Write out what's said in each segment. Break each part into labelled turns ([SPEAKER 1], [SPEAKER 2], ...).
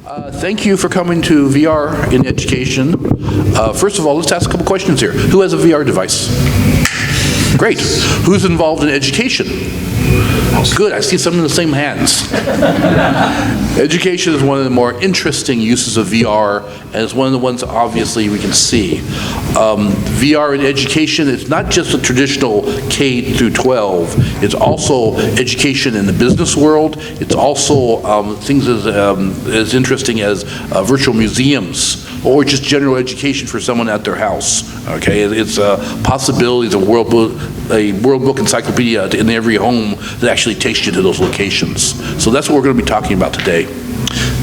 [SPEAKER 1] Thank you for coming to VR in education. First of all, let's ask a couple questions here. Who has a VR device? Great. Who's involved in education? Good, I see some in the same hands. Education is one of the more interesting uses of VR, and it's one of the ones obviously we can see. VR in education is not just a traditional K through 12, it's also education in the business world. It's also things as interesting as virtual museums, or just general education for someone at their house. Okay, it's possibilities of World Book Encyclopedia in every home that actually takes you to those locations. So that's what we're going to be talking about today.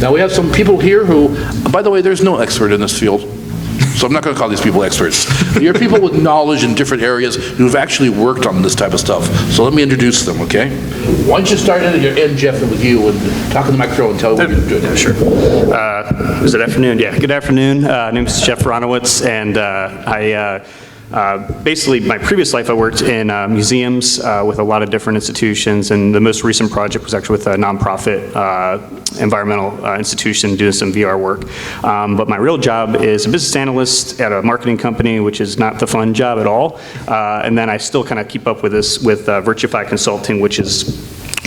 [SPEAKER 1] Now we have some people here who, by the way, there's no expert in this field. So I'm not going to call these people experts. You're people with knowledge in different areas who've actually worked on this type of stuff. So let me introduce them, okay? Why don't you start at your end, Jeff, with you, and talk in the microphone and tell what you're doing.
[SPEAKER 2] Yeah, sure. Is it afternoon? Yeah, good afternoon. My name is Jeff Ronowitz, and basically, my previous life I worked in museums with a lot of different institutions, and the most recent project was actually with a nonprofit environmental institution doing some VR work. But my real job is a business analyst at a marketing company, which is not the fun job at all. And then I still kind of keep up with this with Virtufy Consulting, which is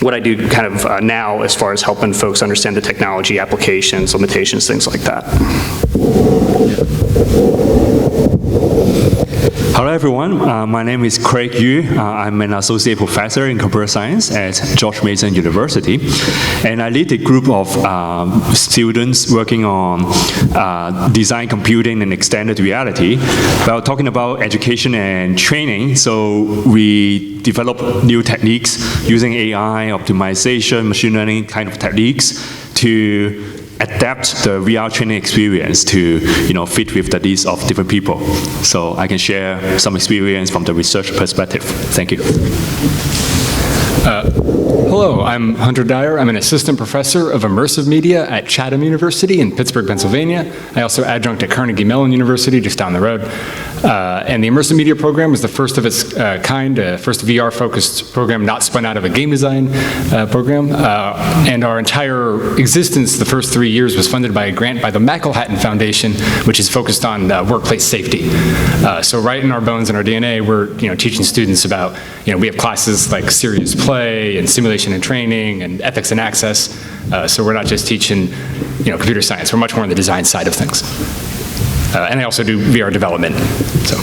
[SPEAKER 2] what I do kind of now as far as helping folks understand the technology, applications, limitations, things like that.
[SPEAKER 3] Hello everyone, my name is Craig Yu. I'm an associate professor in computer science at George Mason University, and I lead a group of students working on design computing and extended reality. Well, talking about education and training, so we develop new techniques using AI, optimization, machine learning kind of techniques to adapt the VR training experience to, fit with the needs of different people. So I can share some experience from the research perspective. Thank you.
[SPEAKER 4] Hello, I'm Hunter Dyer. I'm an assistant professor of immersive media at Chatham University in Pittsburgh, Pennsylvania. I also adjunct at Carnegie Mellon University, just down the road. And the immersive media program was the first of its kind, first VR-focused program not spun out of a game design program. And our entire existence, the first 3 years, was funded by a grant by the McElhatton Foundation, which is focused on workplace safety. So right in our bones and our DNA, we're teaching students about, we have classes like serious play and simulation and training and ethics and access. So we're not just teaching, computer science. We're much more on the design side of things. And I also do VR development. So.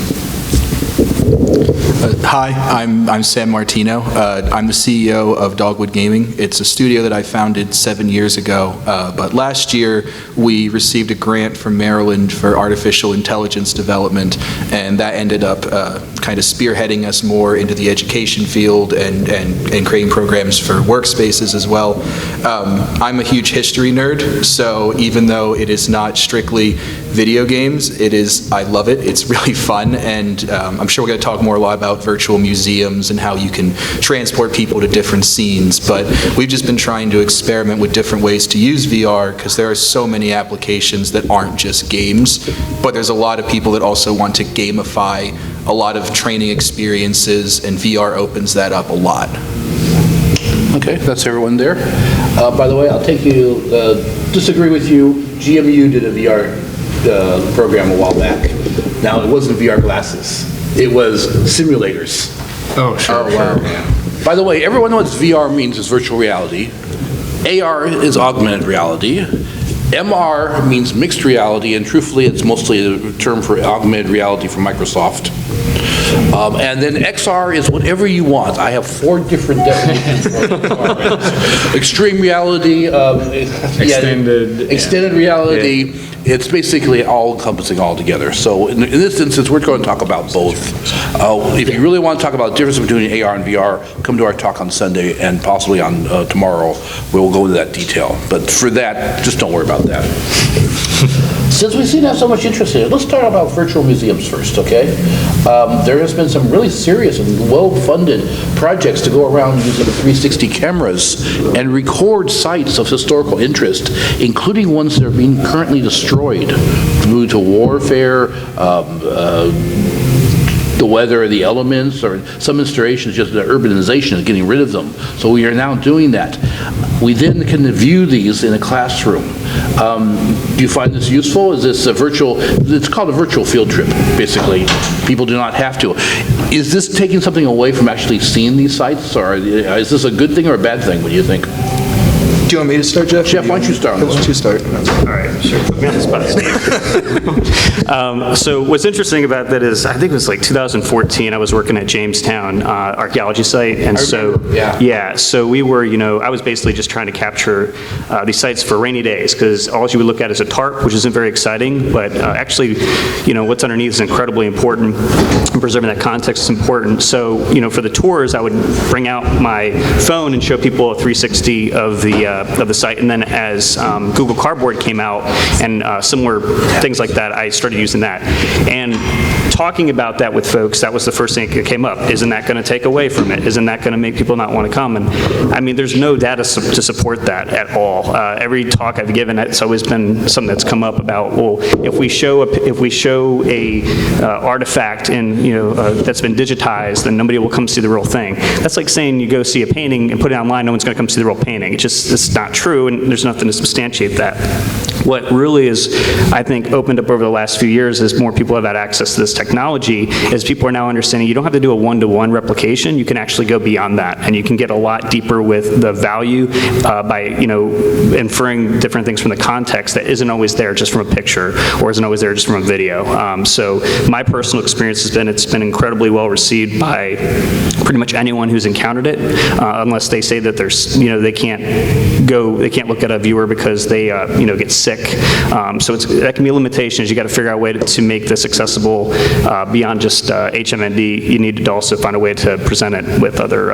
[SPEAKER 5] Hi, I'm Sam Martino. I'm the CEO of Dogwood Gaming. It's a studio that I founded 7 years ago, but last year we received a grant from Maryland for artificial intelligence development, and that ended up kind of spearheading us more into the education field and creating programs for workspaces as well. I'm a huge history nerd, so even though it is not strictly video games, I love it. It's really fun, and I'm sure we're going to talk more a lot about virtual museums and how you can transport people to different scenes, but we've just been trying to experiment with different ways to use VR because there are so many applications that aren't just games, but there's a lot of people that also want to gamify a lot of training experiences, and VR opens that up a lot.
[SPEAKER 1] Okay, that's everyone there. By the way, I'll disagree with you. GMU did a VR program a while back. Now, it wasn't VR glasses. It was simulators.
[SPEAKER 4] Oh, sure.
[SPEAKER 1] Oh, wow. Sure. By the way, everyone knows what VR means is virtual reality. AR is augmented reality. MR means mixed reality, and truthfully, it's mostly a term for augmented reality from Microsoft. And then XR is whatever you want. I have 4 different definitions for XR. Extreme reality, extended reality. Yeah. It's basically all-encompassing altogether. So in this instance, we're going to talk about both. If you really want to talk about the difference between AR and VR, come to our talk on Sunday, and possibly on tomorrow. We'll go into that detail. But for that, just don't worry about that. Since we seem to have so much interest in it, let's start about virtual museums first, okay? There has been some really serious and well-funded projects to go around using 360 cameras and record sites of historical interest, including ones that are being currently destroyed due to warfare, the weather, the elements, or some installations, just the urbanization is getting rid of them. So we are now doing that. We then can view these in a classroom. Do you find this useful? Is this a virtual, it's called a virtual field trip, basically. People do not have to. Is this taking something away from actually seeing these sites, or is this a good thing or a bad thing, what do you think?
[SPEAKER 5] Do you want me to start, Jeff?
[SPEAKER 1] Jeff, why don't you start on this?
[SPEAKER 5] Why don't you start?
[SPEAKER 2] All right, sure. Put me on the spot. So what's interesting about that is, I think it was like 2014, I was working at Jamestown archaeology site, and so we were, I was basically just trying to capture these sites for rainy days, because all you would look at is a tarp, which isn't very exciting, but actually, what's underneath is incredibly important, and preserving that context is important. So, for the tours, I would bring out my phone and show people a 360 of the site, and then as Google Cardboard came out and similar things like that, I started using that. And talking about that with folks, that was the first thing that came up. Isn't that going to take away from it? Isn't that going to make people not want to come? And I mean, there's no data to support that at all. Every talk I've given, it's always been something that's come up about, well, if we show a artifact and that's been digitized, then nobody will come see the real thing. That's like saying you go see a painting and put it online, no one's going to come see the real painting. It's not true, and there's nothing to substantiate that. What really is, I think, opened up over the last few years as more people have had access to this technology, is people are now understanding you don't have to do a one-to-one replication. You can actually go beyond that, and you can get a lot deeper with the value by inferring different things from the context that isn't always there just from a picture or isn't always there just from a video. So my personal experience has been, it's been incredibly well received by pretty much anyone who's encountered it, unless they say that there's, they can't look at a viewer because they get sick. So that can be a limitation, is you got to figure out a way to make this accessible beyond just HMND. You need to also find a way to present it with other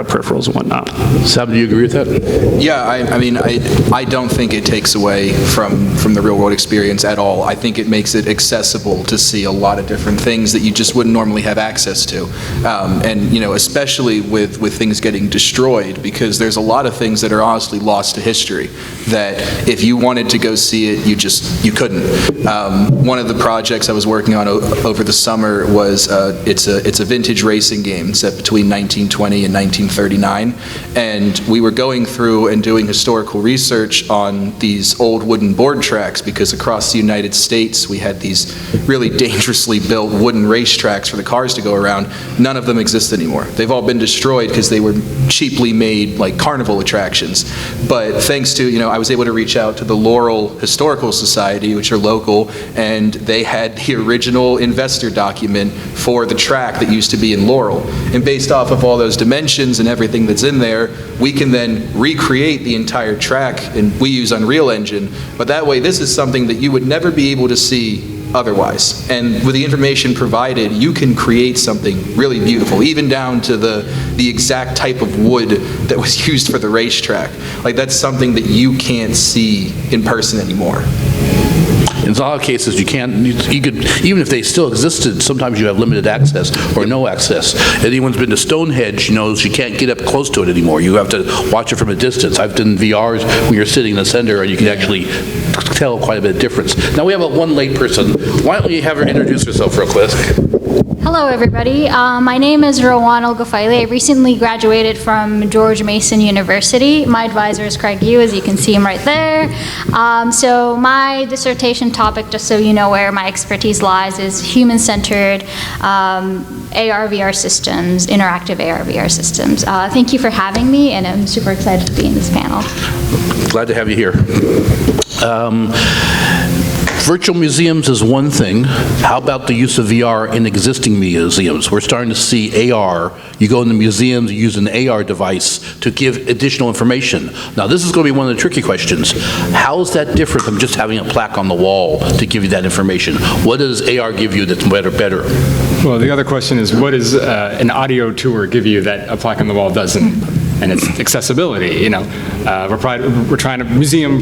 [SPEAKER 2] peripherals and whatnot.
[SPEAKER 1] Sam, do you agree with that?
[SPEAKER 5] Yeah, I mean, I don't think it takes away from the real world experience at all. I think it makes it accessible to see a lot of different things that you just wouldn't normally have access to. And especially with things getting destroyed, because there's a lot of things that are honestly lost to history that if you wanted to go see it, you couldn't. One of the projects I was working on over the summer was it's a vintage racing game set between 1920 and 1939, and we were going through and doing historical research on these old wooden board tracks, because across the United States we had these really dangerously built wooden racetracks for the cars to go around. None of them exist anymore. They've all been destroyed because they were cheaply made like carnival attractions. But thanks to, I was able to reach out to the Laurel Historical Society, which are local, and they had the original investor document for the track that used to be in Laurel. And based off of all those dimensions and everything that's in there, we can then recreate the entire track, and we use Unreal Engine. But that way, this is something that you would never be able to see otherwise. And with the information provided, you can create something really beautiful, even down to the exact type of wood that was used for the racetrack. Like, that's something that you can't see in person anymore.
[SPEAKER 1] In a lot of cases, you could, even if they still existed, sometimes you have limited access or no access. Anyone's been to Stonehenge knows you can't get up close to it anymore. You have to watch it from a distance. I've done VRs when you're sitting in the center and you can actually tell quite a bit of difference. Now we have one late person. Why don't you have her introduce herself real quick?
[SPEAKER 6] Hello, everybody. My name is Rowan Al-Ghafaili. I recently graduated from George Mason University. My advisor is Craig Yu, as you can see him right there. So my dissertation topic, just so you know where my expertise lies, is human-centered AR/VR systems, interactive AR/VR systems. Thank you for having me, and I'm super excited to be in this panel.
[SPEAKER 1] Glad to have you here. Virtual museums is one thing. How about the use of VR in existing museums? We're starting to see AR. You go into museums, you use an AR device to give additional information. Now, this is going to be one of the tricky questions. How is that different from just having a plaque on the wall to give you that information? What does AR give you that's better?
[SPEAKER 4] Well, the other question is, what does an audio tour give you that a plaque on the wall doesn't? And it's accessibility. We're trying to museum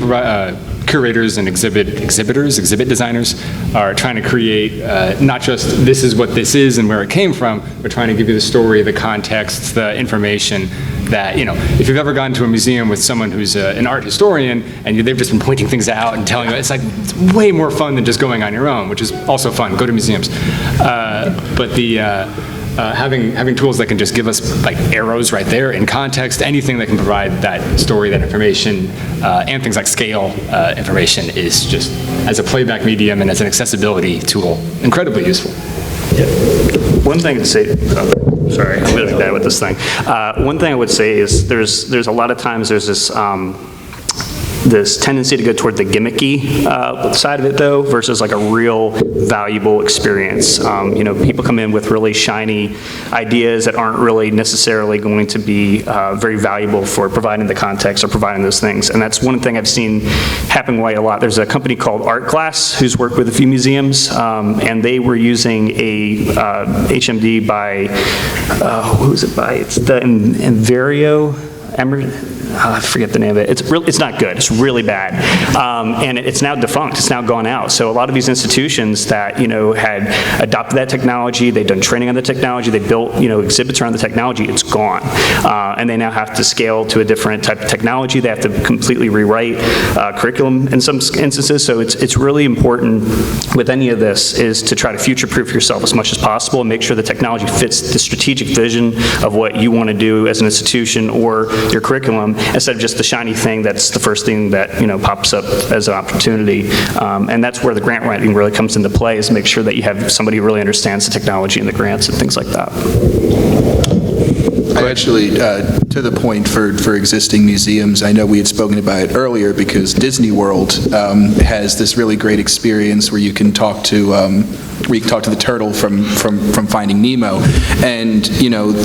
[SPEAKER 4] curators and exhibit designers are trying to create not just this is what this is and where it came from, but trying to give you the story, the context, the information that, if you've ever gone to a museum with someone who's an art historian and they've just been pointing things out and telling you, it's way more fun than just going on your own, which is also fun. Go to museums. But having tools that can just give us like arrows right there in context, anything that can provide that story, that information, and things like scale information is just, as a playback medium and as an accessibility tool, incredibly useful.
[SPEAKER 2] One thing to say, sorry, I'm really bad with this thing. One thing I would say is there's a lot of times there's this tendency to go toward the gimmicky side of it, though, versus like a real valuable experience. People come in with really shiny ideas that aren't really necessarily going to be very valuable for providing the context or providing those things. And that's one thing I've seen happen quite a lot. There's a company called Art Glass who's worked with a few museums, and they were using a HMD by, who is it by? It's the Envario. I forget the name of it. It's not good. It's really bad. And it's now defunct. It's now gone out. So a lot of these institutions that, had adopted that technology, they've done training on the technology, they built, exhibits around the technology, it's gone. And they now have to scale to a different type of technology. They have to completely rewrite curriculum in some instances. So it's really important with any of this is to try to future-proof yourself as much as possible and make sure the technology fits the strategic vision of what you want to do as an institution or your curriculum, instead of just the shiny thing that's the first thing that pops up as an opportunity. And that's where the grant writing really comes into play, is make sure that you have somebody who really understands the technology and the grants and things like that.
[SPEAKER 5] I actually, to the point for existing museums, I know we had spoken about it earlier because Disney World has this really great experience where you can talk to the turtle from Finding Nemo, and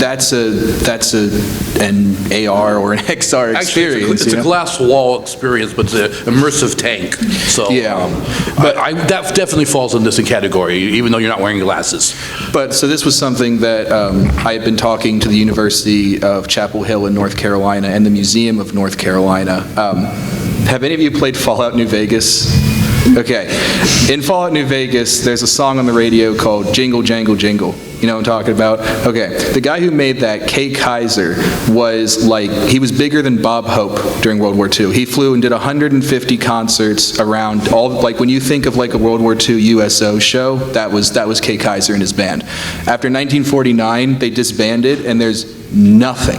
[SPEAKER 5] that's an AR or an XR experience.
[SPEAKER 1] It's a glass wall experience, but it's an immersive tank. So
[SPEAKER 5] yeah,
[SPEAKER 1] but that definitely falls in this category, even though you're not wearing glasses.
[SPEAKER 5] But so this was something that I had been talking to the University of Chapel Hill in North Carolina and the Museum of North Carolina. Have any of you played Fallout New Vegas? Okay. In Fallout New Vegas, there's a song on the radio called Jingle, Jangle, Jingle. You know what I'm talking about? Okay. The guy who made that, Kay Kaiser, he was bigger than Bob Hope during World War II. He flew and did 150 concerts around when you think of like a World War II USO show, that was Kay Kaiser and his band. After 1949, they disbanded, and there's nothing,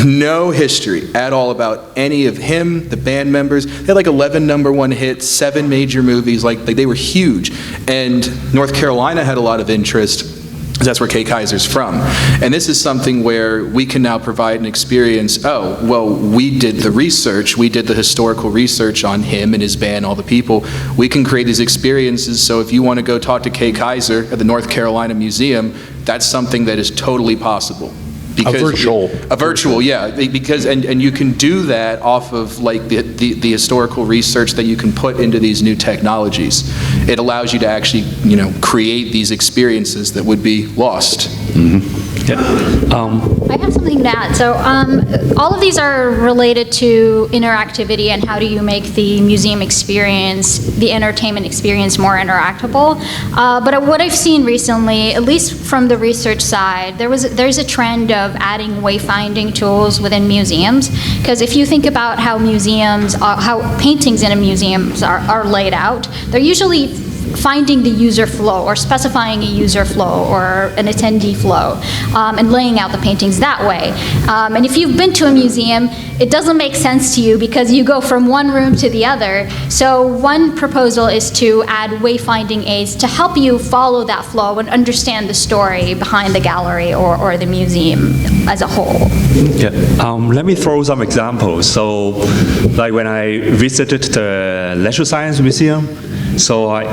[SPEAKER 5] no history at all about any of him, the band members. They had like 11 #1 hits, 7 major movies, like they were huge. And North Carolina had a lot of interest, because that's where Kay Kaiser's from. And this is something where we can now provide an experience. Oh, well, we did the research, we did the historical research on him and his band, all the people. We can create these experiences, so if you want to go talk to Kay Kaiser at the North Carolina Museum, that's something that is totally possible. A virtual, yeah, because and you can do that off of like the historical research that you can put into these new technologies. It allows you to actually create these experiences that would be lost.
[SPEAKER 3] Mm-hmm. Yeah.
[SPEAKER 6] I have something to add. So all of these are related to interactivity and how do you make the museum experience, the entertainment experience, more interactable. But what I've seen recently, at least from the research side, there's a trend of adding wayfinding tools within museums. Because if you think about how paintings in a museum are laid out, they're usually finding the user flow or specifying a user flow or an attendee flow and laying out the paintings that way. And if you've been to a museum, it doesn't make sense to you because you go from one room to the other. So one proposal is to add wayfinding aids to help you follow that flow and understand the story behind the gallery or the museum as a whole.
[SPEAKER 3] Yeah. Let me throw some examples. So, like when I visited the Leisure Science Museum, so I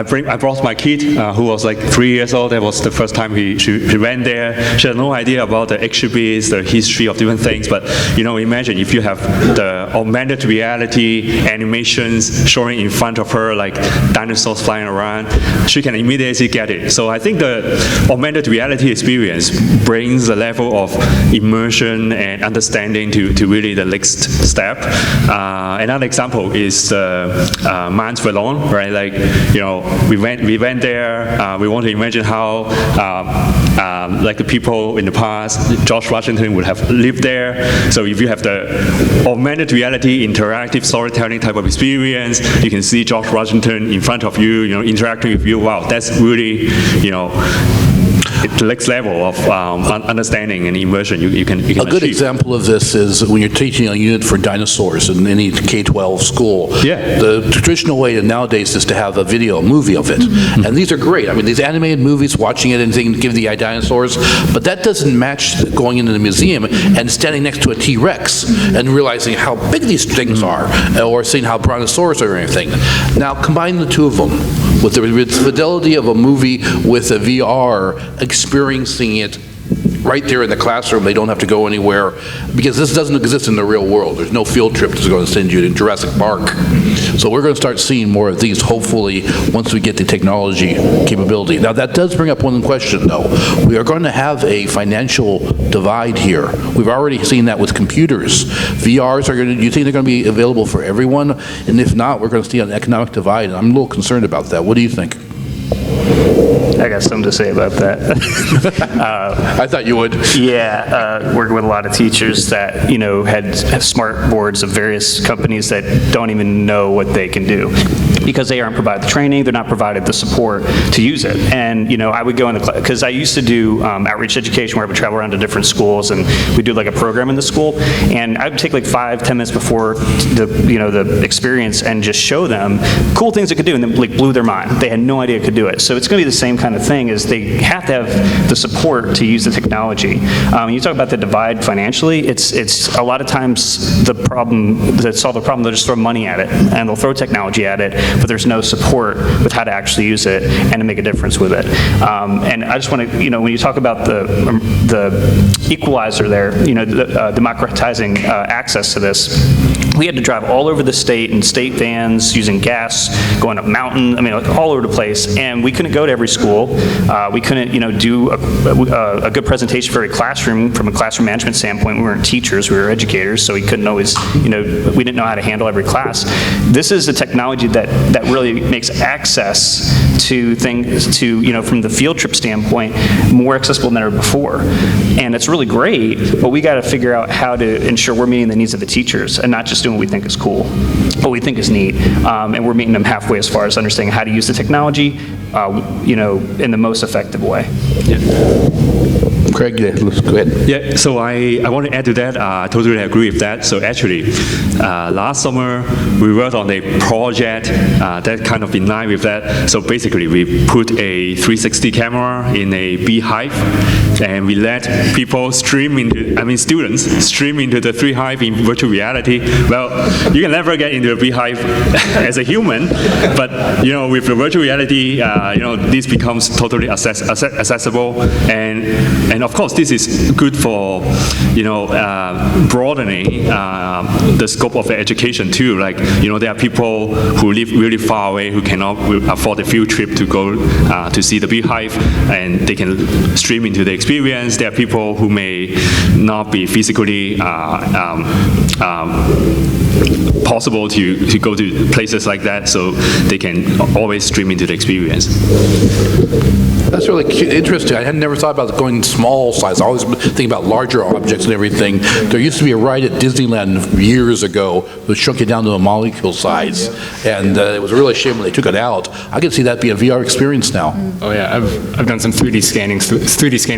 [SPEAKER 3] brought my kid, who was like 3 years old. That was the first time she went there. She had no idea about the exhibits, the history of different things. But imagine if you have the augmented reality animations showing in front of her, like dinosaurs flying around, she can immediately get it. So I think the augmented reality experience brings a level of immersion and understanding to really the next step. Another example is Mount Vernon, right? Like, we went there. We want to imagine how, like the people in the past, George Washington would have lived there. So if you have the augmented reality, interactive storytelling type of experience, you can see George Washington in front of you, interacting with you. Wow, that's really, the next level of understanding and immersion you can
[SPEAKER 1] A good
[SPEAKER 3] achieve.
[SPEAKER 1] example of this is when you're teaching a unit for dinosaurs in any K-12 school.
[SPEAKER 3] Yeah.
[SPEAKER 1] The traditional way nowadays is to have a video, a movie of it. And these are great. I mean, these animated movies, watching it and thinking, give the dinosaurs, but that doesn't match going into the museum and standing next to a T-Rex and realizing how big these things are, or seeing how brontosaurus are or anything. Now, combine the two of them with the fidelity of a movie with a VR, experiencing it right there in the classroom. They don't have to go anywhere, because this doesn't exist in the real world. There's no field trip that's going to send you to Jurassic Park. So we're going to start seeing more of these, hopefully, once we get the technology capability. Now, that does bring up one question, though. We are going to have a financial divide here. We've already seen that with computers. VRs are going to, do you think they're going to be available for everyone? And if not, we're going to see an economic divide. I'm a little concerned about that. What do you think?
[SPEAKER 2] I got something to say about that.
[SPEAKER 1] I thought you would.
[SPEAKER 2] Yeah, working with a lot of teachers that, have smart boards of various companies that don't even know what they can do because they aren't provided the training, they're not provided the support to use it. And, I would go into class, because I used to do outreach education where I would travel around to different schools and we'd do like a program in the school. And I would take like 5-10 minutes before the experience and just show them cool things they could do, and then like blew their mind. They had no idea it could do it. So it's going to be the same kind of thing, is they have to have the support to use the technology. When you talk about the divide financially, it's a lot of times the problem, to solve the problem, they'll just throw money at it and they'll throw technology at it, but there's no support with how to actually use it and to make a difference with it. And I just want to, when you talk about the equalizer there, democratizing access to this, we had to drive all over the state in state vans, using gas, going up mountain, like all over the place, and we couldn't go to every school. We couldn't, do a good presentation for every classroom from a classroom management standpoint. We weren't teachers, we were educators, so we couldn't always, we didn't know how to handle every class. This is a technology that really makes access to things, from the field trip standpoint, more accessible than ever before. And it's really great, but we got to figure out how to ensure we're meeting the needs of the teachers and not just doing what we think is cool, what we think is neat. And we're meeting them halfway as far as understanding how to use the technology, in the most effective way.
[SPEAKER 1] Craig, let's go ahead.
[SPEAKER 3] Yeah, so I want to add to that. I totally agree with that. So actually, last summer, we worked on a project that kind of in line with that. So basically, we put a 360 camera in a beehive, and we let people students stream into the beehive in virtual reality. Well, you can never get into a beehive as a human, but with the virtual reality, this becomes totally accessible, and of course, this is good for broadening the scope of the education too. Like there are people who live really far away who cannot afford a field trip to go to see the beehive, and they can stream into the experience. There are people who may not be physically possible to go to places like that, so they can always stream into the experience.
[SPEAKER 1] That's really interesting. I had never thought about going small size. I always think about larger objects and everything. There used to be a ride at Disneyland years ago that shrunk it down to a molecule size, and it was a really shame when they took it out. I could see that be a VR experience now.
[SPEAKER 4] Oh yeah, I've done some 3D scanning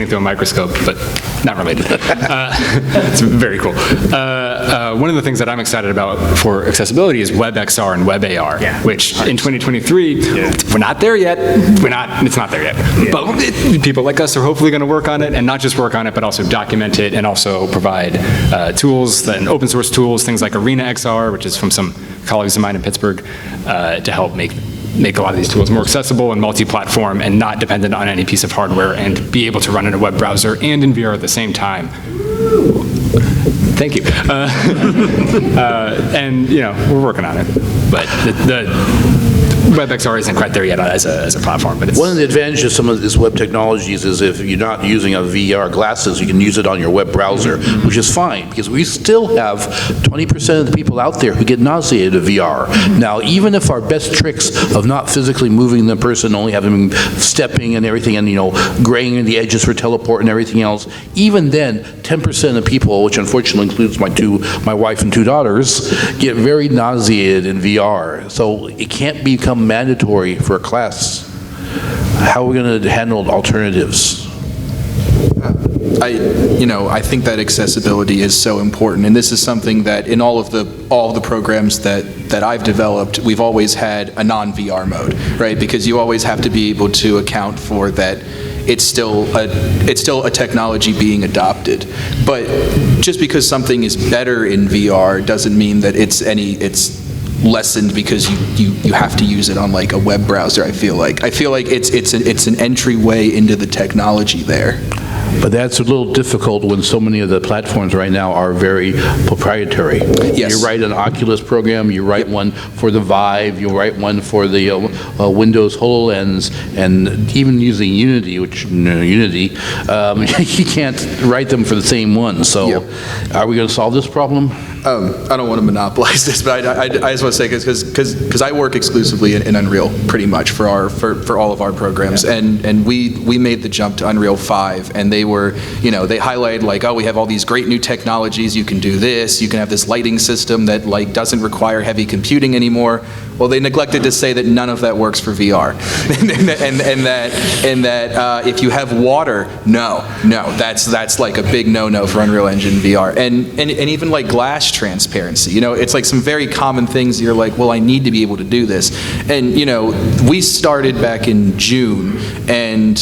[SPEAKER 4] through a microscope, but not related. It's very cool. One of the things that I'm excited about for accessibility is WebXR and WebAR, which in 2023, we're not there yet. It's not there yet. But people like us are hopefully going to work on it, and not just work on it, but also document it and also provide tools, and open source tools, things like Arena XR, which is from some colleagues of mine in Pittsburgh, to help make a lot of these tools more accessible and multi-platform and not dependent on any piece of hardware, and be able to run in a web browser and in VR at the same time. Thank you. And we're working on it, but the WebXR isn't quite there yet as a platform, but it's...
[SPEAKER 1] One of the advantages of some of these web technologies is if you're not using a VR glasses, you can use it on your web browser, which is fine, because we still have 20% of the people out there who get nauseated of VR. Now, even if our best tricks of not physically moving the person, only having stepping and everything, and graying in the edges for teleport and everything else, even then, 10% of people, which unfortunately includes my wife and 2 daughters, get very nauseated in VR. So it can't become mandatory for a class. How are we going to handle alternatives?
[SPEAKER 5] I think that accessibility is so important, and this is something that in all of the programs that I've developed, we've always had a non-VR mode, right? Because you always have to be able to account for that it's still a technology being adopted. But just because something is better in VR doesn't mean that it's lessened because you have to use it on like a web browser. I feel like it's an entryway into the technology there.
[SPEAKER 1] But that's a little difficult when so many of the platforms right now are very proprietary.
[SPEAKER 5] Yes.
[SPEAKER 1] You write an Oculus program, you write one for the Vive, you write one for the Windows HoloLens, and even using Unity, you can't write them for the same one. So are we going to solve this problem?
[SPEAKER 5] I don't want to monopolize this, but I just want to say, because I work exclusively in Unreal pretty much for all of our programs, and we made the jump to Unreal 5, and they were, they highlighted like, oh, we have all these great new technologies, you can do this, you can have this lighting system that like doesn't require heavy computing anymore. Well, they neglected to say that none of that works for VR, and that if you have water, no, that's like a big no-no for Unreal Engine VR, and even like glass transparency. It's like some very common things you're like, well, I need to be able to do this. And, we started back in June, and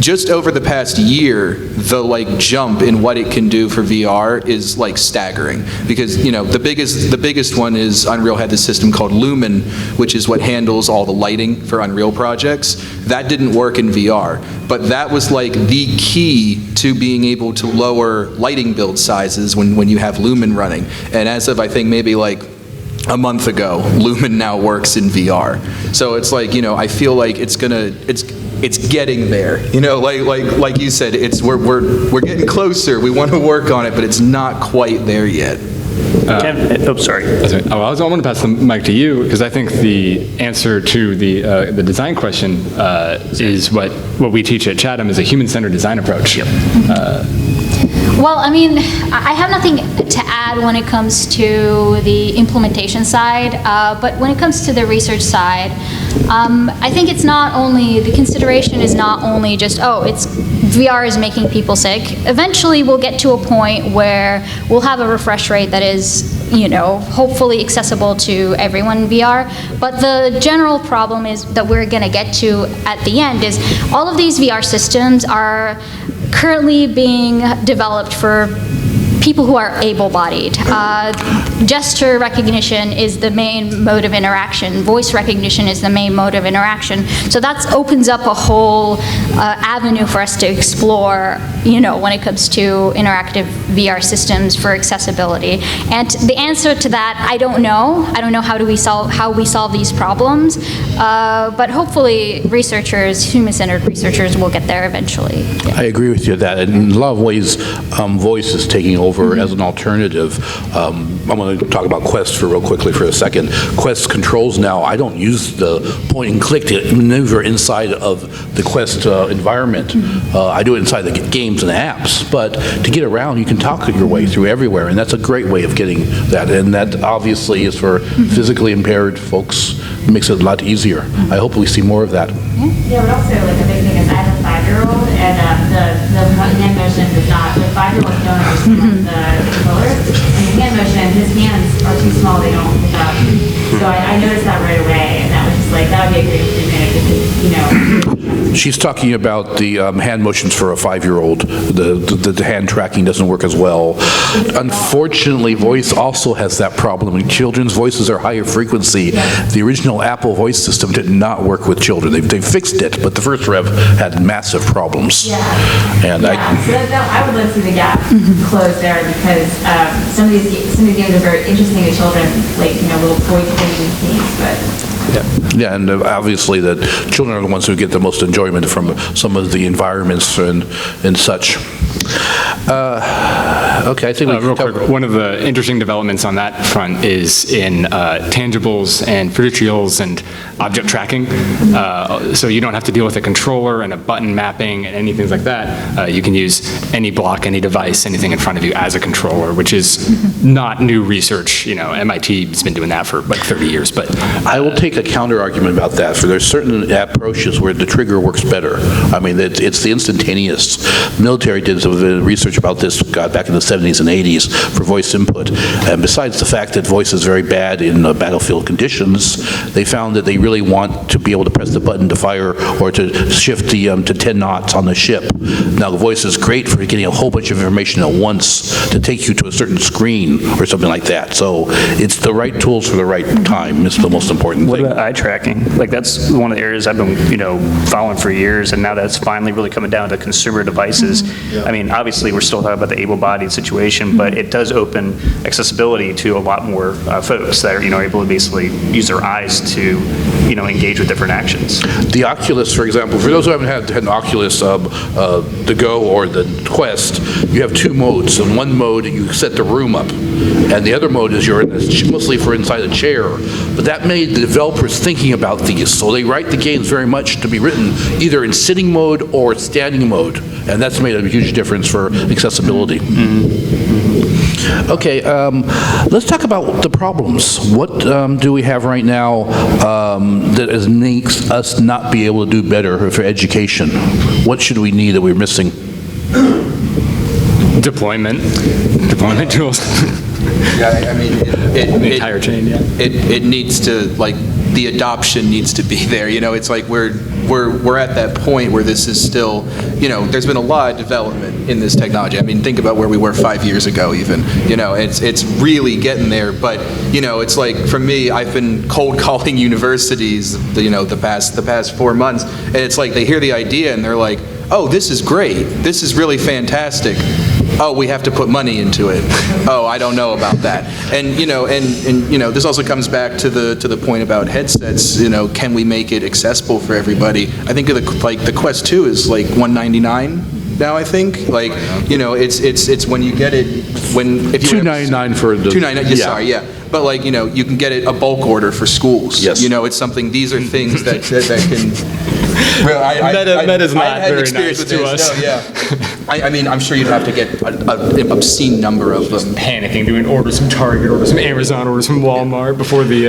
[SPEAKER 5] just over the past year, the like jump in what it can do for VR is like staggering, because the biggest one is Unreal had this system called Lumen, which is what handles all the lighting for Unreal projects. That didn't work in VR, but that was like the key to being able to lower lighting build sizes when you have Lumen running. And as of I think maybe like a month ago, Lumen now works in VR. So it's like, I feel like it's getting there. Like you said, we're getting closer. We want to work on it, but it's not quite there yet.
[SPEAKER 2] Sorry.
[SPEAKER 4] I want to pass the mic to you, because I think the answer to the design question is what we teach at Chatham is a human-centered design approach.
[SPEAKER 2] Yep.
[SPEAKER 6] Well, I mean, I have nothing to add when it comes to the implementation side, but when it comes to the research side, I think it's not only, the consideration is not only just, VR is making people sick. Eventually, we'll get to a point where we'll have a refresh rate that is, hopefully accessible to everyone in VR. But the general problem is that we're going to get to at the end is all of these VR systems are currently being developed for people who are able-bodied. Gesture recognition is the main mode of interaction. Voice recognition is the main mode of interaction. So that opens up a whole avenue for us to explore, when it comes to interactive VR systems for accessibility. And the answer to that, I don't know. I don't know how we solve these problems. But hopefully researchers, human-centered researchers, will get there eventually. Yeah.
[SPEAKER 1] I agree with you that in a lot of ways, voice is taking over as an alternative. I'm going to talk about Quest real quickly for a second. Quest controls now, I don't use the point and click to maneuver inside of the Quest environment. I do it inside the games and apps, but to get around, you can talk your way through everywhere, and that's a great way of getting that, and that obviously is for physically impaired folks. It makes it a lot easier. I hope we see more of that.
[SPEAKER 7] Yeah, but also like a big thing is I have a 5-year-old, and the hand motion does not. The 5-year-olds don't understand the controller, and the hand motion, his hands are too small; they don't pick up. So I noticed that right away, and that was just like that would be a great advantage because
[SPEAKER 1] She's talking about the hand motions for a 5-year-old. The hand tracking doesn't work as well. Unfortunately, voice also has that problem. Children's voices are higher frequency. The original Apple voice system did not work with children. They fixed it, but the first rev had massive problems.
[SPEAKER 7] Yeah.
[SPEAKER 1] And
[SPEAKER 7] so I would love to see the gap close there, because some of these games are very interesting to children, like little voice-activating themes, but.
[SPEAKER 1] Yeah, and obviously that children are the ones who get the most enjoyment from some of the environments and such. Okay, I think we
[SPEAKER 4] Real
[SPEAKER 1] can
[SPEAKER 4] quick, one of the interesting developments on that front is in tangibles and fiducials and object tracking. So you don't have to deal with a controller and a button mapping and anything like that. You can use any block, any device, anything in front of you as a controller, which is not new research. You know, MIT's been doing that for like 30 years, but
[SPEAKER 1] I will take a counter argument about that, for there's certain approaches where the trigger works better. I mean, it's the instantaneous. Military did some research about this back in the 70s and 80s for voice input. And besides the fact that voice is very bad in battlefield conditions, they found that they really want to be able to press the button to fire or to shift the to 10 knots on the ship. Now, the voice is great for getting a whole bunch of information at once to take you to a certain screen or something like that. So it's the right tools for the right time is the most important
[SPEAKER 2] What
[SPEAKER 1] thing.
[SPEAKER 2] about eye tracking? Like, that's one of the areas I've been, following for years, and now that's finally really coming down to consumer devices. I mean, obviously, we're still talking about the able-bodied situation, but it does open accessibility to a lot more folks that are, able to basically use their eyes to, engage with different actions.
[SPEAKER 1] The Oculus, for example, for those who haven't had an Oculus, the Go or the Quest, you have two modes. In one mode, you set the room up, and the other mode is you're mostly for inside a chair. But that made the developers thinking about these, so they write the games very much to be written either in sitting mode or standing mode, and that's made a huge difference for accessibility. Okay, let's talk about the problems. What do we have right now that makes us not be able to do better for education? What should we need that we're missing?
[SPEAKER 4] deployment tools.
[SPEAKER 5] Yeah, I mean,
[SPEAKER 4] The entire chain, yeah.
[SPEAKER 5] it needs to, like, the adoption needs to be there. It's like we're at that point where this is still, there's been a lot of development in this technology. I mean, think about where we were 5 years ago even. It's really getting there, but, it's like, for me, I've been cold calling universities, the past 4 months, and it's like they hear the idea and they're like, oh, this is great. This is really fantastic. Oh, we have to put money into it. Oh, I don't know about that. And this also comes back to the point about headsets. Can we make it accessible for everybody? I think the Quest 2 is like $199 now. I think it's when you get it if you
[SPEAKER 1] $299 for the
[SPEAKER 5] $299. Yeah, sorry, yeah. But you can get it a bulk order for schools.
[SPEAKER 1] Yes.
[SPEAKER 5] It's something. These are things that can. Well,
[SPEAKER 4] Meta's not
[SPEAKER 5] had
[SPEAKER 4] very
[SPEAKER 5] experience
[SPEAKER 4] nice
[SPEAKER 5] with
[SPEAKER 4] to
[SPEAKER 5] this.
[SPEAKER 4] us.
[SPEAKER 5] No, yeah. I mean, I'm sure you'd have to get an obscene number of them.
[SPEAKER 4] Panicking, doing orders from Target, orders from Amazon, orders from Walmart before the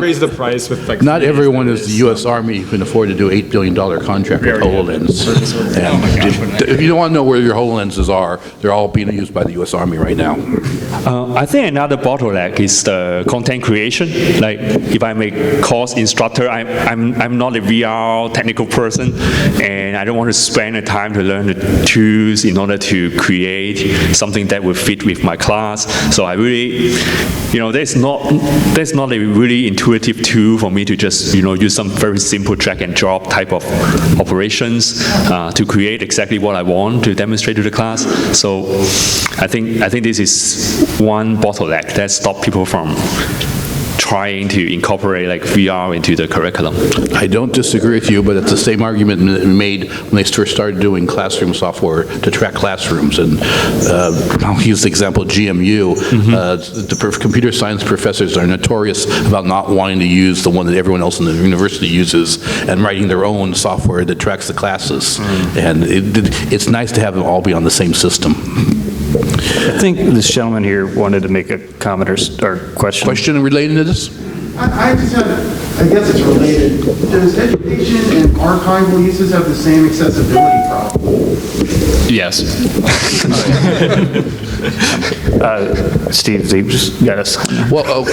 [SPEAKER 4] raise the price with like.
[SPEAKER 1] Not everyone is the U.S. Army who can afford to do $8 billion contract with HoloLens. And if you don't want to know where your HoloLenses are, they're all being used by the U.S. Army right now.
[SPEAKER 3] I think another bottleneck is the content creation. Like, if I'm a course instructor, I'm not a VR technical person, and I don't want to spend the time to learn the tools in order to create something that will fit with my class. So I really, there's not a really intuitive tool for me to just, use some very simple drag and drop type of operations to create exactly what I want to demonstrate to the class. So I think this is one bottleneck that stops people from trying to incorporate like VR into the curriculum.
[SPEAKER 1] I don't disagree with you, but it's the same argument made when they first started doing classroom software to track classrooms. And I'll use the example of GMU. The computer science professors are notorious about not wanting to use the one that everyone else in the university uses and writing their own software that tracks the classes. And it's nice to have them all be on the same system.
[SPEAKER 2] I think this gentleman here wanted to make a comment or question.
[SPEAKER 1] Question related to this?
[SPEAKER 8] I just had, I guess it's related. Does education and archival uses have the same accessibility problem?
[SPEAKER 4] Yes.
[SPEAKER 2] Steve just got us.
[SPEAKER 1] Well,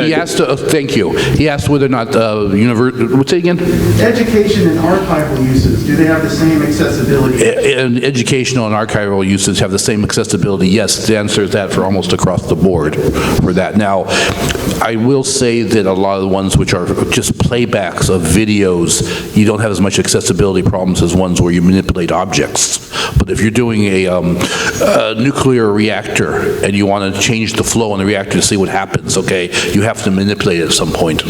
[SPEAKER 1] he asked, thank you. He asked whether or not what's it again?
[SPEAKER 8] Education and archival uses, do they have the same accessibility?
[SPEAKER 1] And educational and archival uses have the same accessibility. Yes, the answer is that for almost across the board for that. Now, I will say that a lot of the ones which are just playbacks of videos, you don't have as much accessibility problems as ones where you manipulate objects. But if you're doing a nuclear nuclear reactor and you want to change the flow in the reactor to see what happens, okay, you have to manipulate it at some point.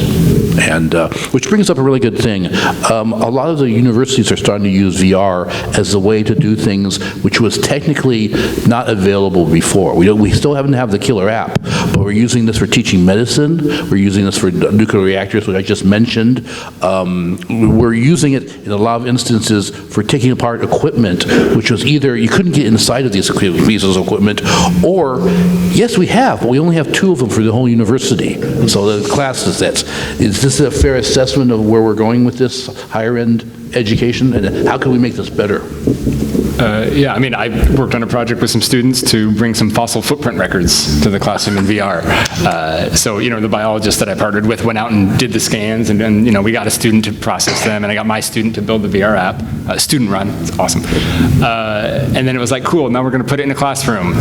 [SPEAKER 1] And which brings up a really good thing. A lot of the universities are starting to use VR as a way to do things which was technically not available before. We still haven't have the killer app, but we're using this for teaching medicine. We're using this for nuclear reactors, which I just mentioned. We're using it in a lot of instances for taking apart equipment, which was either you couldn't get inside of these pieces of equipment, or yes, we have, but we only have 2 of them for the whole university. So the class is that. Is this a fair assessment of where we're going with this higher end education, and how can we make this better?
[SPEAKER 4] Yeah, I mean, I worked on a project with some students to bring some fossil footprint records to the classroom in VR. So, you know, the biologist that I partnered with went out and did the scans, and you know, we got a student to process them, and I got my student to build the VR app, student run, it's awesome. And then it was like, cool, now we're gonna put it in a classroom.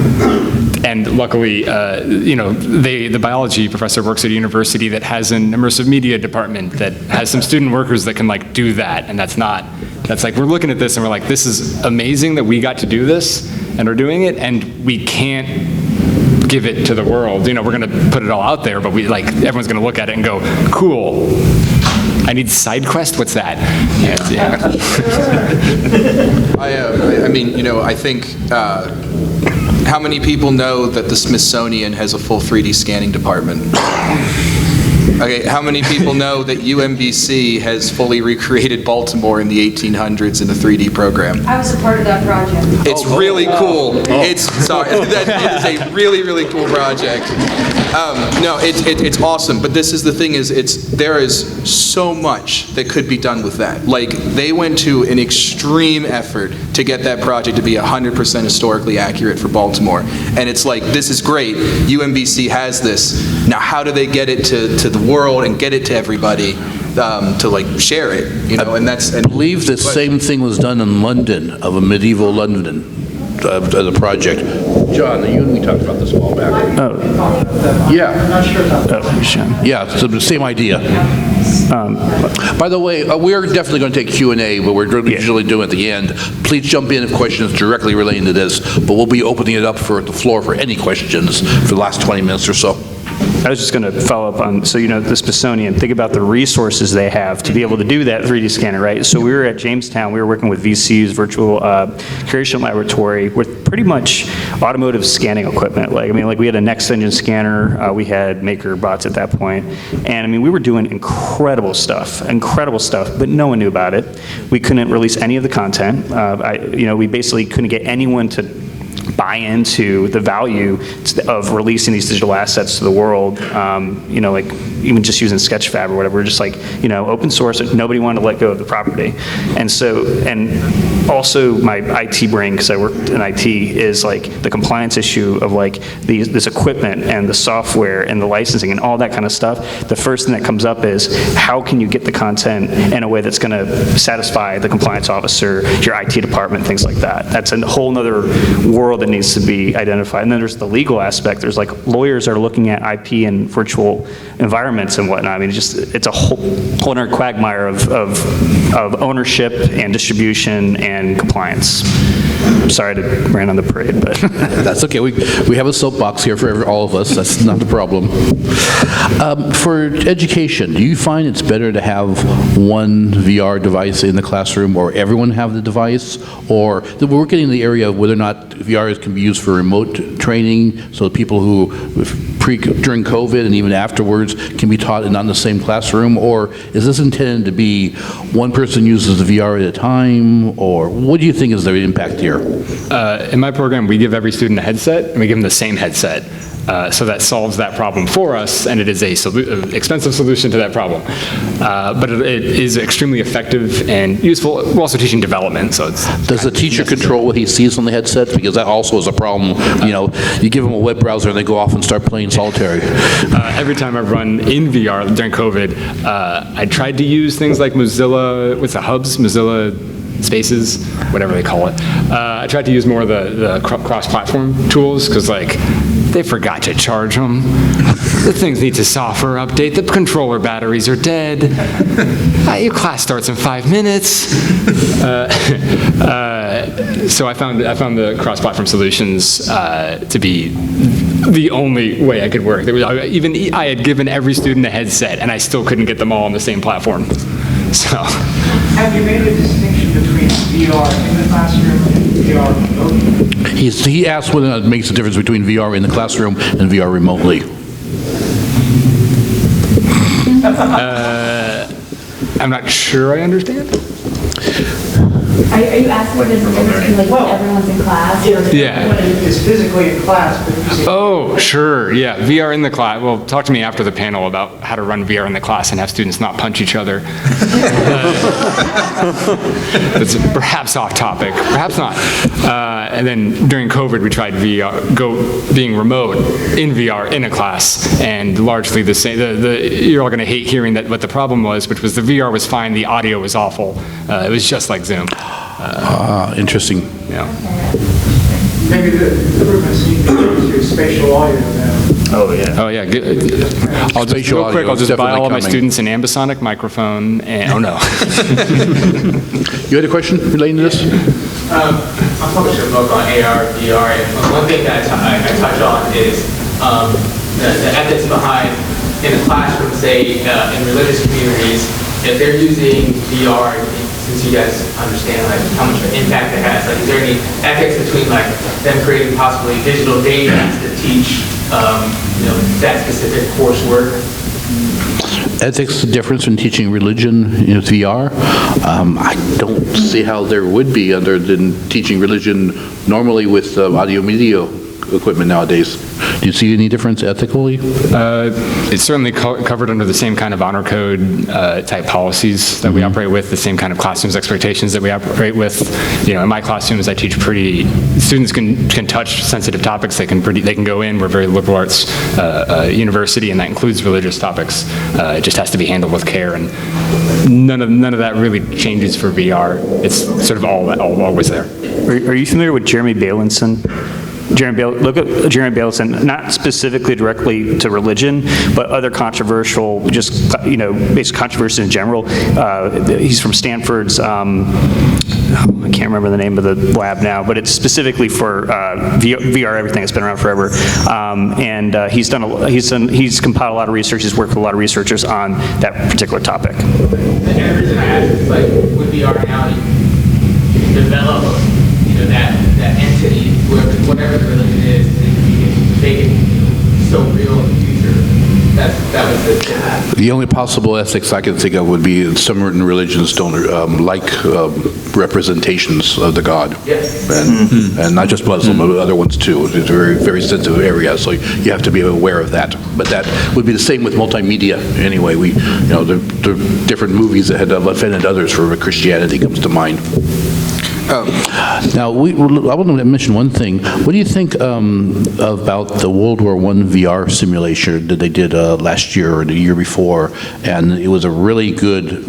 [SPEAKER 4] And luckily, you know, the biology professor works at a university that has an immersive media department that has some student workers that can like do that, and that's like, we're looking at this and we're like, this is amazing that we got to do this and are doing it, and we can't give it to the world. You know, we're gonna put it all out there, but everyone's gonna look at it and go, cool. I need side quest, what's that? Yeah.
[SPEAKER 5] I mean, you know, I think, how many people know that the Smithsonian has a full 3D scanning department? Okay, how many people know that UMBC has fully recreated Baltimore in the 1800s in a 3D program?
[SPEAKER 7] I was a part of that project.
[SPEAKER 5] It's really cool. That is a really, really cool project. No, it's awesome, but this is the thing there is so much that could be done with that. Like, they went to an extreme effort to get that project to be 100% historically accurate for Baltimore. And it's like, this is great. UMBC has this. Now, how do they get it to the world and get it to everybody to like share it? You know, I
[SPEAKER 1] believe the same thing was done in London, of a medieval London. The project. John, you and me talked about this a while back.
[SPEAKER 2] Oh.
[SPEAKER 1] Yeah.
[SPEAKER 8] I'm not sure about that.
[SPEAKER 1] Yeah, so the same idea. By the way, we're definitely going to take Q&A, but we're usually doing it at the end. Please jump in if questions directly relating to this, but we'll be opening it up for the floor for any questions for the last 20 minutes or so.
[SPEAKER 2] I was just going to follow up on, so you know, the Smithsonian, think about the resources they have to be able to do that 3D scanner, right? So we were at Jamestown, we were working with VCU's virtual curation laboratory with pretty much automotive scanning equipment. Like, I mean, like we had a next engine scanner, we had Maker bots at that point, and I mean, we were doing incredible stuff, but no one knew about it. We couldn't release any of the content. You know, we basically couldn't get anyone to buy into the value of releasing these digital assets to the world, you know, like even just using Sketchfab or whatever, we're just like, you know, open source, nobody wanted to let go of the property. And so, and also my IT brain, because I worked in IT, is like the compliance issue of like this equipment and the software and the licensing and all that kind of stuff. The first thing that comes up is how can you get the content in a way that's going to satisfy the compliance officer, your IT department, things like that. That's a whole nother world that needs to be identified. And then there's the legal aspect. There's like lawyers are looking at IP and virtual environments and whatnot. I mean, it's a whole other quagmire of ownership and distribution and compliance. Sorry to rant on the parade, but
[SPEAKER 1] that's okay. We have a soapbox here for all of us. That's not the problem. For education, do you find it's better to have one VR device in the classroom, or everyone have the device, or we're getting in the area of whether or not VR can be used for remote training, so people who during COVID and even afterwards can be taught not in the same classroom, or is this intended to be one person uses the VR at a time, or what do you think is the impact here?
[SPEAKER 4] In my program, we give every student a headset, and we give them the same headset. So that solves that problem for us, and it is an expensive solution to that problem. But it is extremely effective and useful. We're also teaching development, so it's...
[SPEAKER 1] Does the teacher control what he sees on the headset? Because that also is a problem. You know, you give them a web browser and they go off and start playing solitary.
[SPEAKER 4] Every time I've run in VR during COVID, I tried to use things like Mozilla, what's the hubs? Mozilla Spaces, whatever they call it. I tried to use more of the cross-platform tools because, like, they forgot to charge them. The things need a software update. The controller batteries are dead. Your class starts in 5 minutes. So I found the cross-platform solutions to be the only way I could work. I had given every student a headset, and I still couldn't get them all on the same platform. So.
[SPEAKER 9] Have you made a distinction between VR in the classroom and VR remotely?
[SPEAKER 1] He asked whether or not it makes a difference between VR in the classroom and VR remotely.
[SPEAKER 4] I'm not sure I understand.
[SPEAKER 7] Are you asking if there's a difference between like when everyone's in class? Or
[SPEAKER 4] Yeah.
[SPEAKER 9] When it's physically in class, but using
[SPEAKER 4] Oh, sure, yeah, VR in the class. Well, talk to me after the panel about how to run VR in the class and have students not punch each other. It's perhaps off topic, perhaps not. And then during COVID, we tried being remote in VR in a class, and largely the same. You're all going to hate hearing that what the problem was, which was the VR was fine, the audio was awful. It was just like Zoom.
[SPEAKER 1] Interesting.
[SPEAKER 4] Yeah.
[SPEAKER 9] maybe the improvements need to go to spatial audio now.
[SPEAKER 2] Oh, yeah.
[SPEAKER 4] Oh, yeah. I'll just,
[SPEAKER 1] Spatial
[SPEAKER 4] real quick,
[SPEAKER 1] audio
[SPEAKER 4] I'll
[SPEAKER 1] is
[SPEAKER 4] just buy
[SPEAKER 1] definitely
[SPEAKER 4] all of my
[SPEAKER 1] coming.
[SPEAKER 4] students an ambisonic microphone and, oh no.
[SPEAKER 1] You had a question relating to this?
[SPEAKER 10] I published a book on AR, VR, and one thing that I touch on is the ethics behind, in a classroom, say, in religious communities, if they're using VR, since you guys understand like how much of an impact it has, like is there any ethics between like them creating possibly digital data to teach, that specific coursework?
[SPEAKER 1] Ethics, the difference in teaching religion in VR? I don't see how there would be other than teaching religion normally with audio media equipment nowadays. Do you see any difference ethically?
[SPEAKER 4] It's certainly covered under the same kind of honor code type policies that we operate with, the same kind of classrooms expectations that we operate with. In my classrooms, I teach students can touch sensitive topics. They can go in. We're a very liberal arts university, and that includes religious topics. It just has to be handled with care, and none of that really changes for VR. It's sort of always there.
[SPEAKER 2] Are you familiar with Jeremy Bailenson? Look at Jeremy Bailenson, not specifically directly to religion, but other controversial, basic controversies in general. He's from Stanford's, I can't remember the name of the lab now, but it's specifically for VR everything. It's been around forever. He's compiled a lot of research. He's worked with a lot of researchers on that particular topic.
[SPEAKER 10] And the reason I ask is like with VR now, you can develop that entity, whatever the religion is, and you can make it so real in the future. That was the
[SPEAKER 1] The only possible ethics I can think of would be some certain religions don't like representations of the god.
[SPEAKER 10] Yes.
[SPEAKER 1] And not just Muslim, but other ones too. It's a very, very sensitive area, so you have to be aware of that. But that would be the same with multimedia anyway. The different movies that had offended others for Christianity comes to mind. Now, I want to mention one thing. What do you think about the World War I VR simulation that they did last year or the year before? And it was a really good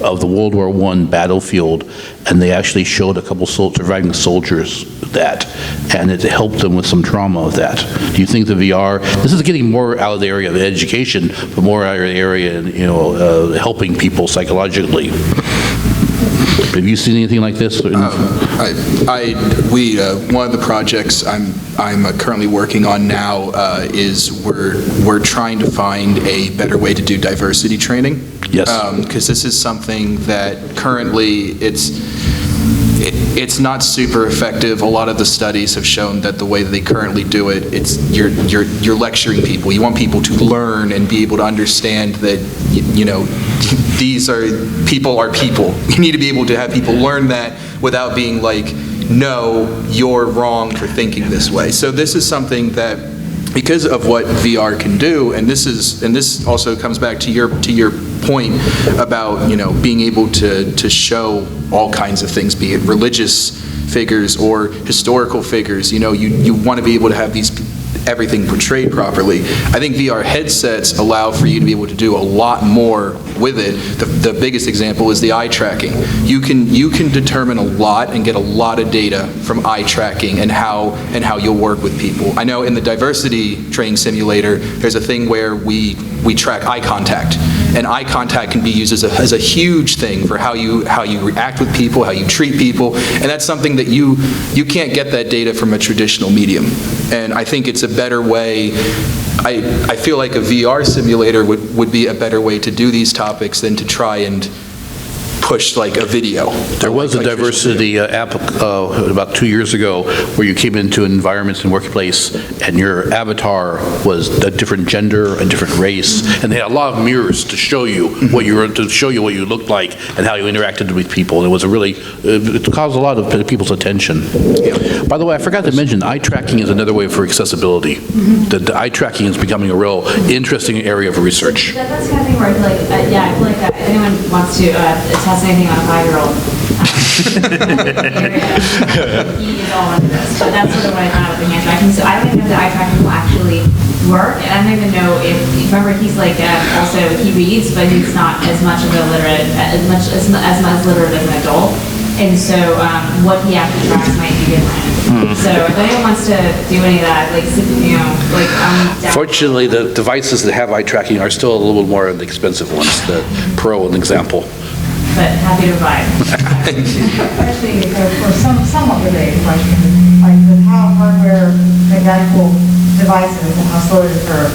[SPEAKER 1] of the World War I battlefield, and they actually showed a couple surviving soldiers that, and it helped them with some trauma of that. Do you think the VR, this is getting more out of the area of education, but more out of the area, helping people psychologically? Have you seen anything like this?
[SPEAKER 5] One of the projects I'm currently working on now is we're trying to find a better way to do diversity training.
[SPEAKER 1] Yes.
[SPEAKER 5] Because this is something that currently it's not super effective. A lot of the studies have shown that the way that they currently do it, you're lecturing people. You want people to learn and be able to understand that people are people. You need to be able to have people learn that without being like, no, you're wrong for thinking this way. So this is something that, because of what VR can do, and this also comes back to your point about being able to show all kinds of things, be it religious figures or historical figures. You want to be able to have these everything portrayed properly. I think VR headsets allow for you to be able to do a lot more with it. The biggest example is the eye tracking. You can determine a lot and get a lot of data from eye tracking and how you'll work with people. I know in the diversity training simulator, there's a thing where we track eye contact, and eye contact can be used as a huge thing for how you react with people, how you treat people, and that's something that you can't get that data from a traditional medium. And I think it's a better way. I feel like a VR simulator would be a better way to do these topics than to try and push like a video.
[SPEAKER 1] There was a diversity app about 2 years ago where you came into environments and workplace and your avatar was a different gender, a different race, and they had a lot of mirrors to show you what you looked like and how you interacted with people. And it was it caused a lot of people's attention. By the way, I forgot to mention, eye tracking is another way for accessibility. The eye tracking is becoming a real interesting area of research.
[SPEAKER 7] That's the kind of thing where I feel like, I feel like if anyone wants to test anything on a 5-year-old, he is all into this. But that's sort of what I thought with the hand tracking. So I don't even know if the eye tracking will actually work. And I don't even know if, remember, he's like, also, he reads, but he's not as much of a literate, as literate as an adult. And so what he actually tracks might be different. So if anyone wants to do any of that, like, I'm down.
[SPEAKER 1] Fortunately, the devices that have eye tracking are still a little bit more of the expensive ones. The Pro, an example.
[SPEAKER 7] But happy to provide.
[SPEAKER 11] Actually, for somewhat related question, like with how hardware identical devices and how slow it is for,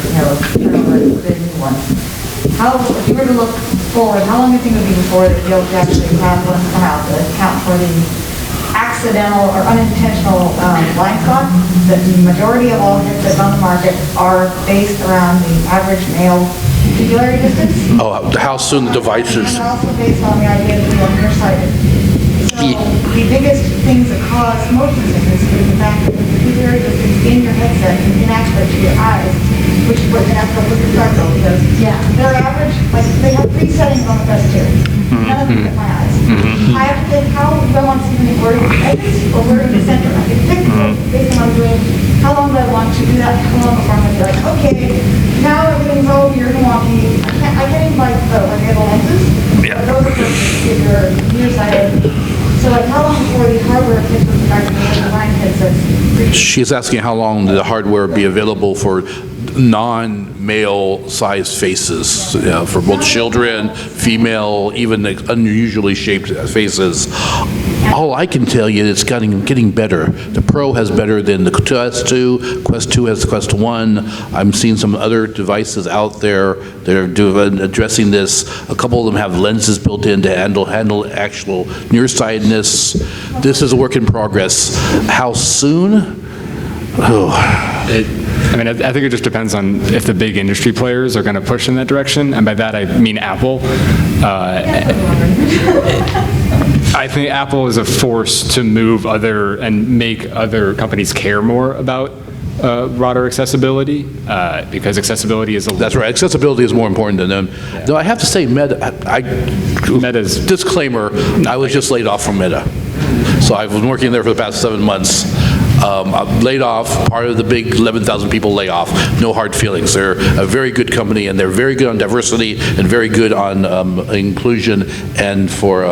[SPEAKER 11] turnover with a new one. If you were to look forward, how long do you think it would be before that you'll actually have one come out to account for the accidental or unintentional blind spot? That the majority of all headsets on the market are based around the average male pupillary distance.
[SPEAKER 1] Oh, how soon the devices.
[SPEAKER 11] And also based on the idea that you're nearsighted. So the biggest things that cause motion sickness is the fact that the pupillary distance in your headset is inaccurate to your eyes, which is what you have to look at careful because their average, like they have 3 settings on the best tier. None of them fit my eyes. I have to think, how do I want to see the word edges or word in the center? I can pick based on what I'm doing. How long do I want to do that? How long before I'm going to be like, okay, now everything's all weird and wonky. I can't even like the lenses. Yeah. Those are just if you're nearsighted. So like how long before the hardware fits with the design headsets?
[SPEAKER 1] She's asking how long the hardware be available for non-male sized faces, for both children, female, even unusually shaped faces. All I can tell you is it's getting better. The Pro has better than the Quest 2. Quest 2 has Quest 1. I'm seeing some other devices out there that are addressing this. A couple of them have lenses built in to handle actual nearsightedness. This is a work in progress. How soon?
[SPEAKER 4] I think it just depends on if the big industry players are going to push in that direction, and by that I mean Apple. I think Apple is a force to move and make other companies care more about broader accessibility, because accessibility is
[SPEAKER 1] That's right. Accessibility is more important than them. Yeah. Though I have to say, Meta's disclaimer, I was just laid off from Meta. So I've been working there for the past 7 months. I'm laid off, part of the big 11,000 people layoff. No hard feelings. They're a very good company, and they're very good on diversity and very good on inclusion and for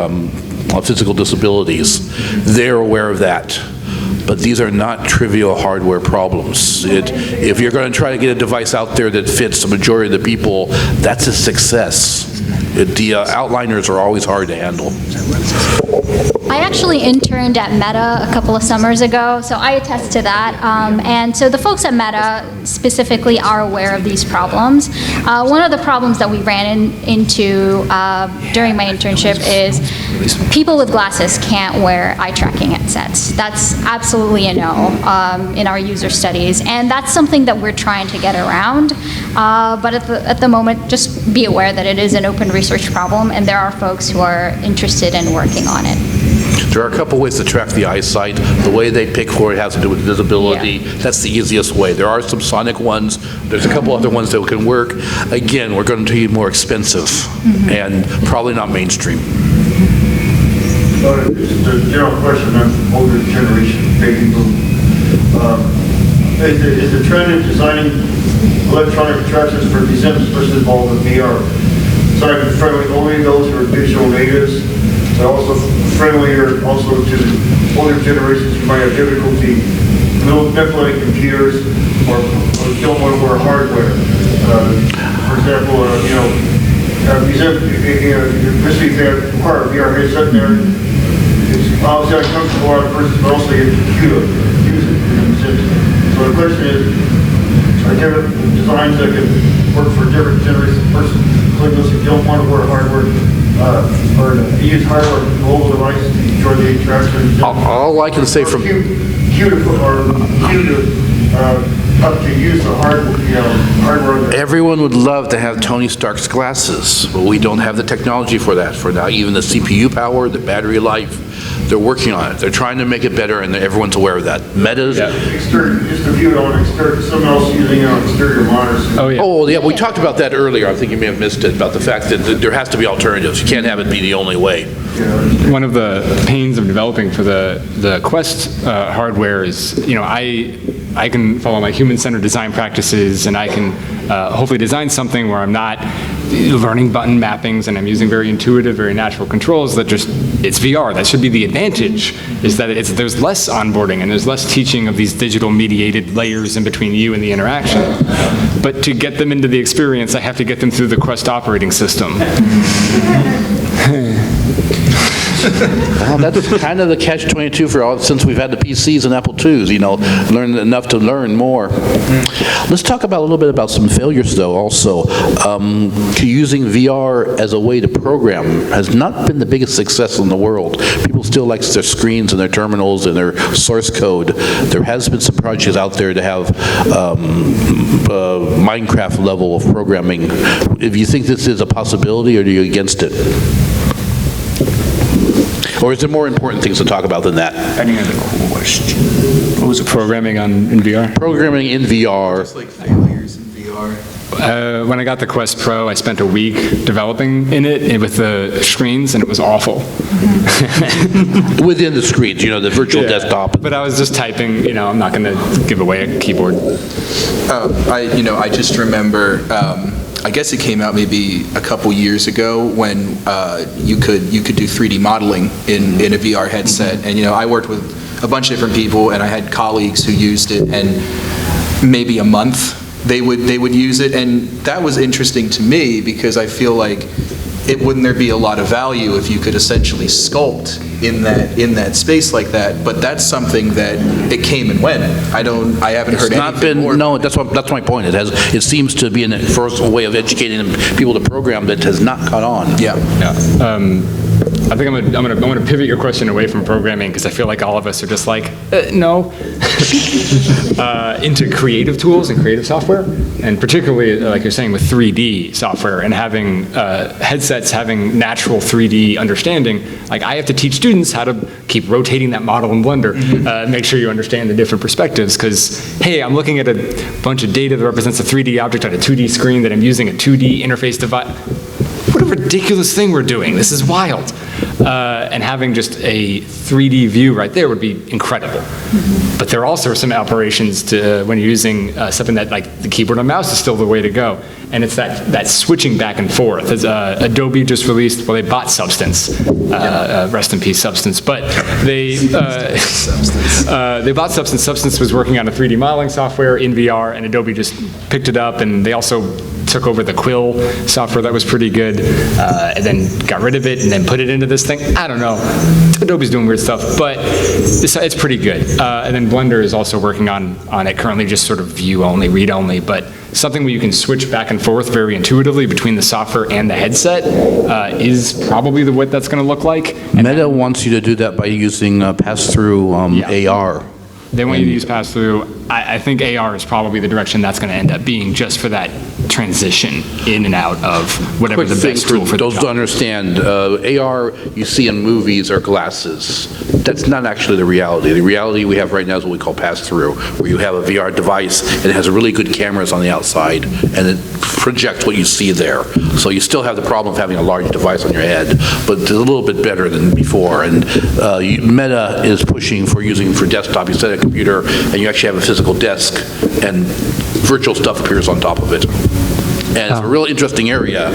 [SPEAKER 1] physical disabilities. They're aware of that. But these are not trivial hardware problems. If you're going to try to get a device out there that fits the majority of the people, that's a success. The outliners are always hard to handle.
[SPEAKER 6] I actually interned at Meta a couple of summers ago, so I attest to that. And so the folks at Meta specifically are aware of these problems. One of the problems that we ran into during my internship is people with glasses can't wear eye tracking headsets. That's absolutely a no in our user studies, and that's something that we're trying to get around. But at the moment, just be aware that it is an open research problem, and there are folks who are interested in working on it.
[SPEAKER 1] There are a couple ways to track the eyesight. The way they pick for it has to do with visibility. Yeah. That's the easiest way. There are some sonic ones. There's a couple other ones that can work. Again, we're going to be more expensive and probably not mainstream.
[SPEAKER 12] Just a general question on older generation, baby boom.
[SPEAKER 8] is the trend in designing electronic attractions for museums, especially involved with VR. So I can friendly only those who are digital natives, but also friendlier also to the older generations who might have difficulty manipulating computers or don't want to wear hardware. For example, museum, especially if they require a VR headset there, it's obviously uncomfortable for a lot of persons, but also you can use it in the museum. So the question is, are there designs that can work for different generations of persons, including those who don't want to wear hardware, or use hardware mobile device to enjoy the attraction?
[SPEAKER 1] All I can say from...
[SPEAKER 8] Up to use the hardware.
[SPEAKER 1] Everyone would love to have Tony Stark's glasses, but we don't have the technology for that for now. Even the CPU power, the battery life, they're working on it. They're trying to make it better, and everyone's aware of that. Meta's...
[SPEAKER 8] Exterior, just to view it on exterior, someone else using it on exterior monitors.
[SPEAKER 1] Oh, yeah, we talked about that earlier. I think you may have missed it, about the fact that there has to be alternatives. You can't have it be the only way.
[SPEAKER 4] One of the pains of developing for the Quest hardware is, I can follow my human-centered design practices, and I can hopefully design something where I'm not learning button mappings, and I'm using very intuitive, very natural controls that it's VR. That should be the advantage, is that there's less onboarding and there's less teaching of these digital mediated layers in between you and the interaction. But to get them into the experience, I have to get them through the Quest operating system.
[SPEAKER 1] Well, that's kind of the catch-22 for all, since we've had the PCs and Apple IIs, learn enough to learn more. Let's talk a little bit about some failures, though, also. Using VR as a way to program has not been the biggest success in the world. People still like their screens and their terminals and their source code. There has been some projects out there to have Minecraft level of programming. If you think this is a possibility, or are you against it? Or is there more important things to talk about than that?
[SPEAKER 4] Any other question? What was it? Programming in VR?
[SPEAKER 1] Programming in VR.
[SPEAKER 5] Just like failures in VR.
[SPEAKER 4] When I got the Quest Pro, I spent a week developing in it with the screens, and it was awful.
[SPEAKER 1] Within the screens, the virtual desktop.
[SPEAKER 4] But I was just typing, I'm not going to give away a keyboard.
[SPEAKER 5] I just remember, I guess it came out maybe a couple years ago when you could do 3D modeling in a VR headset. And I worked with a bunch of different people, and I had colleagues who used it, and maybe a month they would use it, and that was interesting to me because I feel like wouldn't there be a lot of value if you could essentially sculpt in that space like that? But that's something that it came and went. I haven't heard anything more.
[SPEAKER 1] No, that's my point. It seems to be a first way of educating people to program that has not caught on.
[SPEAKER 5] Yeah.
[SPEAKER 4] I think I'm gonna pivot your question away from programming, because I feel like all of us are just like, no, into creative tools and creative software, and particularly like you're saying with 3D software and having headsets having natural 3D understanding. Like I have to teach students how to keep rotating that model in Blender, make sure you understand the different perspectives, because hey, I'm looking at a bunch of data that represents a 3D object on a 2D screen that I'm using a 2D interface device. What a ridiculous thing we're doing. This is wild. And having just a 3D view right there would be incredible. But there are also some operations to when you're using something that like the keyboard and mouse is still the way to go. And it's that switching back and forth. As Adobe just released, they bought Substance. Rest in peace, Substance. But they bought Substance. Substance was working on a 3D modeling software in VR, and Adobe just picked it up, and they also took over the Quill software that was pretty good, and then got rid of it and then put it into this thing. I don't know. Adobe's doing weird stuff, but it's pretty good. And then Blender is also working on it currently, just sort of view only, read only, but something where you can switch back and forth very intuitively between the software and the headset is probably what that's going to look like. And
[SPEAKER 1] Meta wants you to do that by using pass-through AR.
[SPEAKER 4] They want you to use pass-through. I think AR is probably the direction that's going to end up being, just for that transition in and out of whatever the best tool for
[SPEAKER 1] those to understand. AR you see in movies are glasses. That's not actually the reality. The reality we have right now is what we call pass-through, where you have a VR device and it has really good cameras on the outside, and it project what you see there. So you still have the problem of having a large device on your head, but it's a little bit better than before. And Meta is pushing for using for desktop. You set a computer and you actually have a physical desk and virtual stuff appears on top of it. And it's a real interesting area.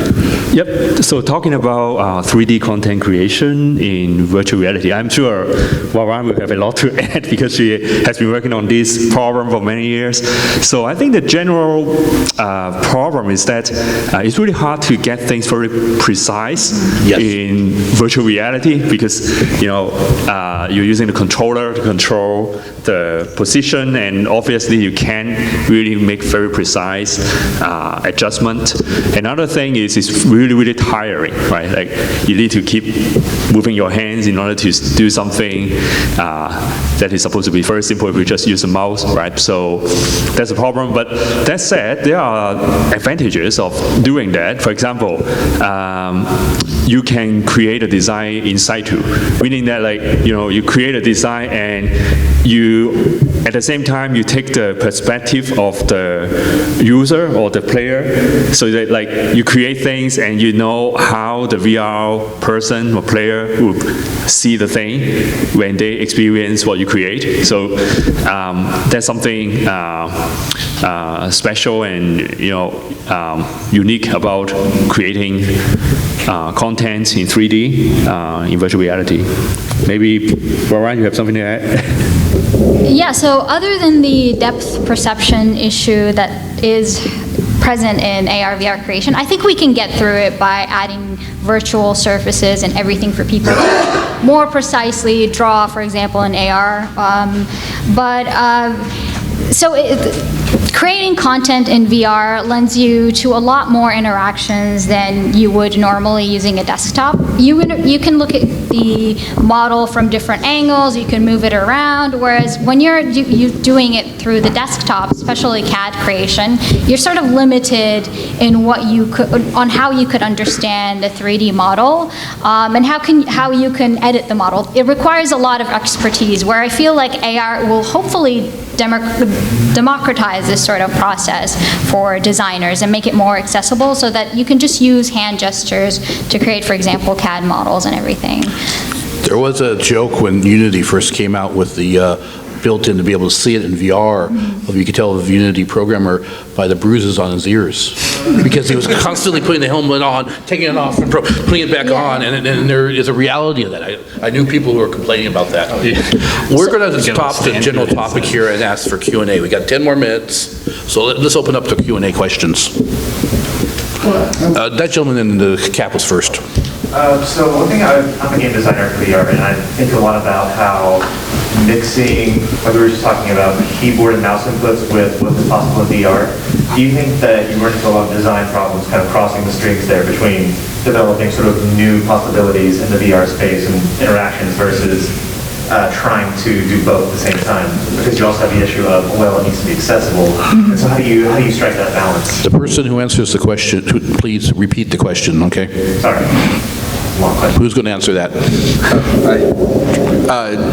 [SPEAKER 3] Yep. So talking about 3D content creation in virtual reality, I'm sure Warren will have a lot to add because she has been working on this problem for many years. So I think the general problem is that it's really hard to get things very precise in virtual reality because, you're using the controller to control the position, and obviously you can't really make very precise adjustment. Another thing is it's really, really tiring, right? Like you need to keep moving your hands in order to do something that is supposed to be very simple if you just use a mouse, right? So that's a problem. But that said, there are advantages of doing that. For example, you can create a design in situ, meaning that you create a design and at the same time, you take the perspective of the user or the player, so that you create things and you know how the VR person or player will see the thing when they experience what you create. So that's something special and unique about creating content in 3D in virtual reality. Maybe, Warren, you have something to add?
[SPEAKER 6] Yeah, so other than the depth perception issue that is present in AR, VR creation, I think we can get through it by adding virtual surfaces and everything for people to more precisely draw, for example, in AR. Creating content in VR lends you to a lot more interactions than you would normally using a desktop. You can look at the model from different angles, you can move it around, whereas when you're doing it through the desktop, especially CAD creation, you're sort of limited in on how you could understand a 3D model and how you can edit the model. It requires a lot of expertise, where I feel like AR will hopefully democratize this sort of process for designers and make it more accessible so that you can just use hand gestures to create, for example, CAD models and everything.
[SPEAKER 1] There was a joke when Unity first came out with the built-in to be able to see it in VR. You could tell the Unity programmer by the bruises on his ears because he was constantly putting the helmet on, taking it off, and putting it back on, and there is a reality of that. I knew people who were complaining about that. We're going to stop the general topic here and ask for Q&A. We got 10 more minutes, so let's open up to Q&A questions. That gentleman in the cap was first.
[SPEAKER 12] So one thing, I'm a game designer for VR, and I think a lot about how mixing, like we were just talking about, keyboard and mouse inputs with what is possible in VR. Do you think that you run into a lot of design problems kind of crossing the streams there between developing sort of new possibilities in the VR space and interactions versus trying to do both at the same time? Because you also have the issue of, well, it needs to be accessible. And so how do you strike that balance?
[SPEAKER 1] The person who answers the question, please repeat the question, okay?
[SPEAKER 12] Sorry.
[SPEAKER 1] Who's going to answer that?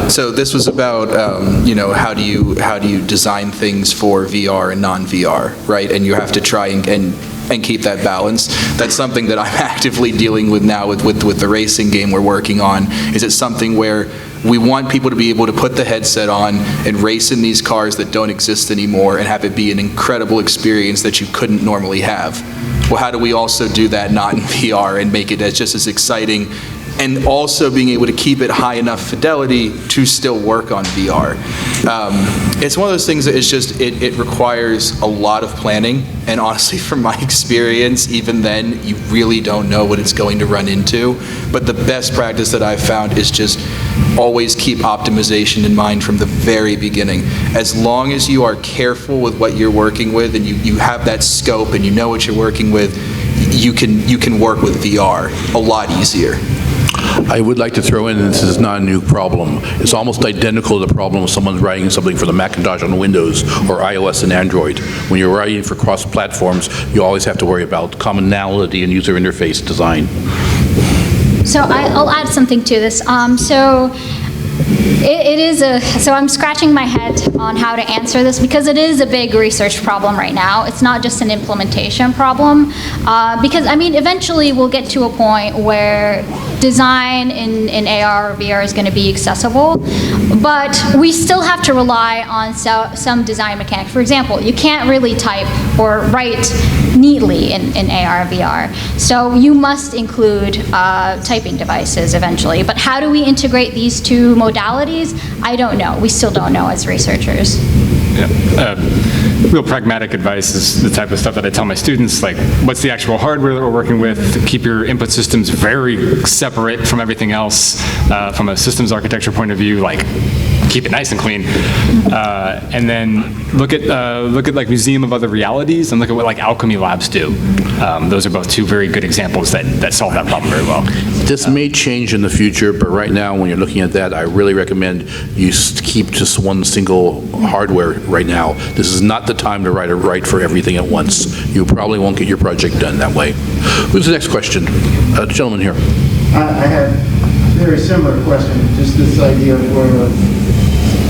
[SPEAKER 5] So this was about, how do you design things for VR and non-VR, right? And you have to try and keep that balance. That's something that I'm actively dealing with now with the racing game we're working on. Is it something where we want people to be able to put the headset on and race in these cars that don't exist anymore and have it be an incredible experience that you couldn't normally have? Well, how do we also do that not in VR and make it just as exciting, and also being able to keep it high enough fidelity to still work on VR? It's one of those things that is just, it requires a lot of planning, and honestly, from my experience, even then, you really don't know what it's going to run into. But the best practice that I've found is just always keep optimization in mind from the very beginning. As long as you are careful with what you're working with and you have that scope and you know what you're working with, you can work with VR a lot easier.
[SPEAKER 1] I would like to throw in, and this is not a new problem, it's almost identical to the problem of someone writing something for the Macintosh on Windows or iOS and Android. When you're writing for cross-platforms, you always have to worry about commonality and user interface design.
[SPEAKER 6] So I'll add something to this. So It is so I'm scratching my head on how to answer this because it is a big research problem right now. It's not just an implementation problem. Because, I mean, eventually we'll get to a point where design in AR or VR is going to be accessible, but we still have to rely on some design mechanics. For example, you can't really type or write neatly in AR and VR. So you must include typing devices eventually. But how do we integrate these two modalities? I don't know. We still don't know as researchers.
[SPEAKER 4] Yeah. Real pragmatic advice is the type of stuff that I tell my students, like, what's the actual hardware that we're working with? Keep your input systems very separate from everything else. From a systems architecture point of view, like, keep it nice and clean. And then look at like Museum of Other Realities and look at what like Alchemy Labs do. Those are both two very good examples that solve that problem very well.
[SPEAKER 1] This may change in the future, but right now, when you're looking at that, I really recommend you keep just one single hardware right now. This is not the time to write for everything at once. You probably won't get your project done that way. Who's the next question? Gentleman here.
[SPEAKER 13] I had a very similar question, just this idea of where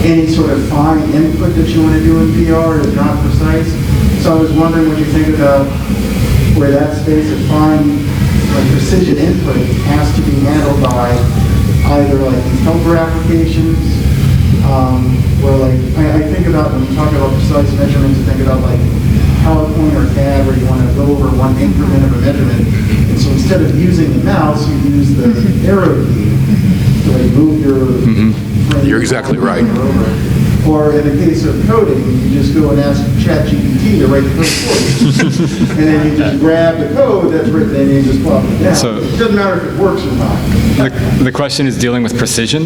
[SPEAKER 13] any sort of fine input that you want to do in VR is not precise. So I was wondering what you think about where that space of fine, like precision input has to be handled by either like these helper applications, where like, I think about when you talk about precise measurements, you think about like PowerPoint or CAD where you want to go over one increment of a measurement. And so instead of using the mouse, you use the arrow key to like move your frame.
[SPEAKER 1] You're exactly right.
[SPEAKER 13] Or in the case of coding, you just go and ask ChatGPT to write the code for you. And then you just grab the code that's written and you just plop it down.
[SPEAKER 4] So,
[SPEAKER 13] it doesn't matter if it works or not.
[SPEAKER 4] The question is dealing with precision,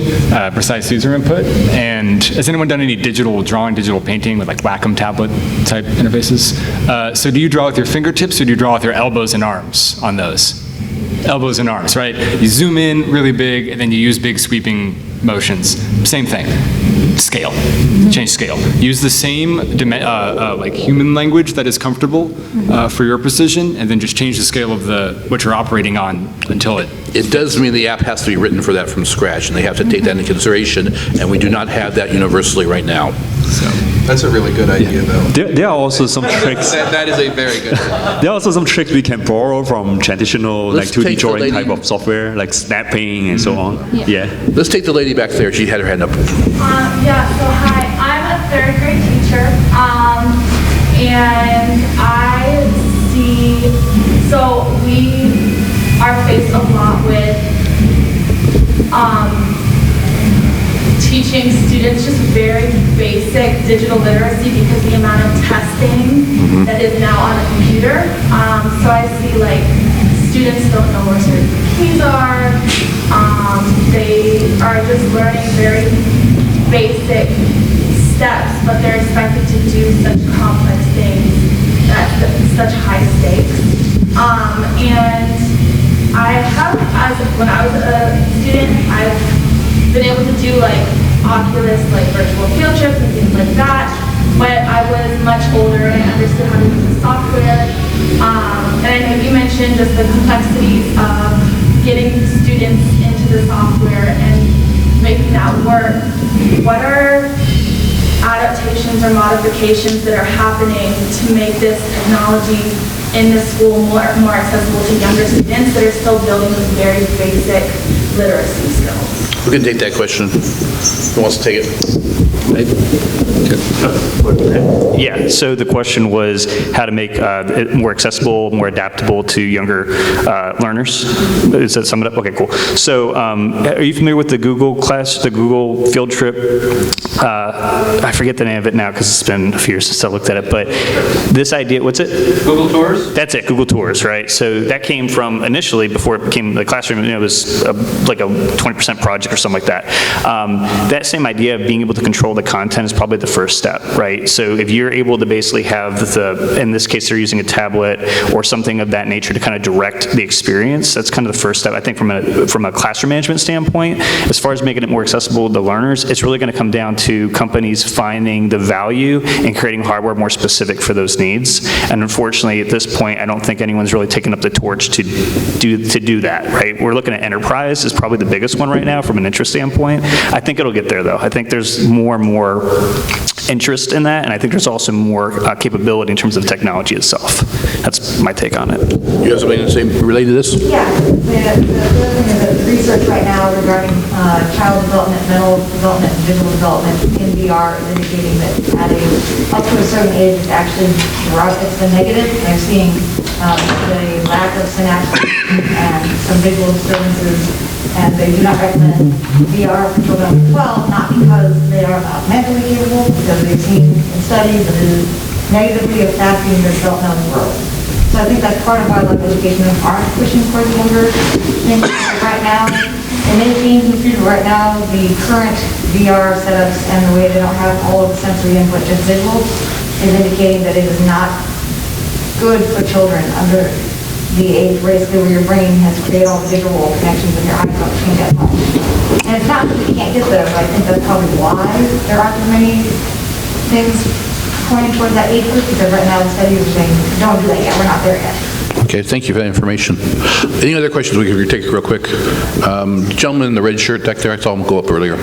[SPEAKER 4] precise user input. And has anyone done any digital drawing, digital painting with like Wacom tablet type interfaces? So do you draw with your fingertips or do you draw with your elbows and arms on those? Elbows and arms, right? You zoom in really big and then you use big sweeping motions. Same thing. Scale. Change scale. Use the same like human language that is comfortable for your precision, and then just change the scale of what you're operating on until it.
[SPEAKER 1] It does mean the app has to be written for that from scratch, and they have to take that into consideration, and we do not have that universally right now.
[SPEAKER 5] So that's a really good idea, though.
[SPEAKER 3] There are also some tricks.
[SPEAKER 5] That is a very good idea.
[SPEAKER 3] There are also some tricks we can borrow from traditional like 2D drawing type of software, like snapping and so on. Yeah.
[SPEAKER 1] Let's take the lady back there. She had her hand up.
[SPEAKER 14] Yeah, so hi, I'm a third grade teacher, and I see, so we are faced a lot with teaching students just very basic digital literacy because the amount of testing that is now on a computer. So I see like students don't know where certain keys are. They are just learning very basic steps, but they're expected to do such complex things at such high stakes. And I have, when I was a student, I've been able to do like Oculus, like virtual field trips and things like that, but I was much older and I understood how to use the software. And I know you mentioned just the complexities of getting students into the software and making that work. What are adaptations or modifications that are happening to make this technology in the school more accessible to younger students that are still building those very basic literacy skills?
[SPEAKER 1] We can take that question. Who wants to take it?
[SPEAKER 2] Yeah, so the question was how to make it more accessible, more adaptable to younger learners. Is that sum it up? Okay, cool. So are you familiar with the Google class, the Google field trip? I forget the name of it now because it's been a few years since I looked at it, but this idea, what's it?
[SPEAKER 10] Google Tours?
[SPEAKER 2] That's it, Google Tours, right? So that came from initially, before it became the classroom, it was like a 20% project or something like that. That same idea of being able to control control the content is probably the first step, right? So if you're able to basically have in this case, they're using a tablet or something of that nature to kind of direct the experience, that's kind of the first step, I think, from a classroom management standpoint. As far as making it more accessible to learners, it's really going to come down to companies finding the value and creating hardware more specific for those needs. And unfortunately, at this point, I don't think anyone's really taken up the torch to do that, right? We're looking at enterprise is probably the biggest one right now from an interest standpoint. I think it'll get there, though. I think there's more and more interest in that, and I think there's also more capability in terms of the technology itself. That's my take on it.
[SPEAKER 1] You have something to say related to this?
[SPEAKER 11] Yeah, the other thing is that research right now regarding child development, mental development, and visual development in VR is indicating that up to a certain age, it's actually it's the negative. They're seeing the lack of synapses and some visual disturbances, and they do not recommend VR for children under 12, not because they are not mentally capable, because they've seen in studies that it is negatively affecting their developmental growth. So I think that's part of why life education aren't pushing for the younger things right now. It may change in the future. Right now, the current VR setups and the way they don't have all of the sensory input, just visual, is indicating that it is not good for children under the age basically where your brain has created all the visual connections in your eyes don't change at home. And it's not that we can't get there, but I think that's probably why there aren't as many things pointing towards that age group, because right now the studies are saying, don't do that yet, we're not there yet.
[SPEAKER 1] Okay, thank you for that information. Any other questions we can take real quick? Gentleman in the red shirt back there, I saw him go up earlier.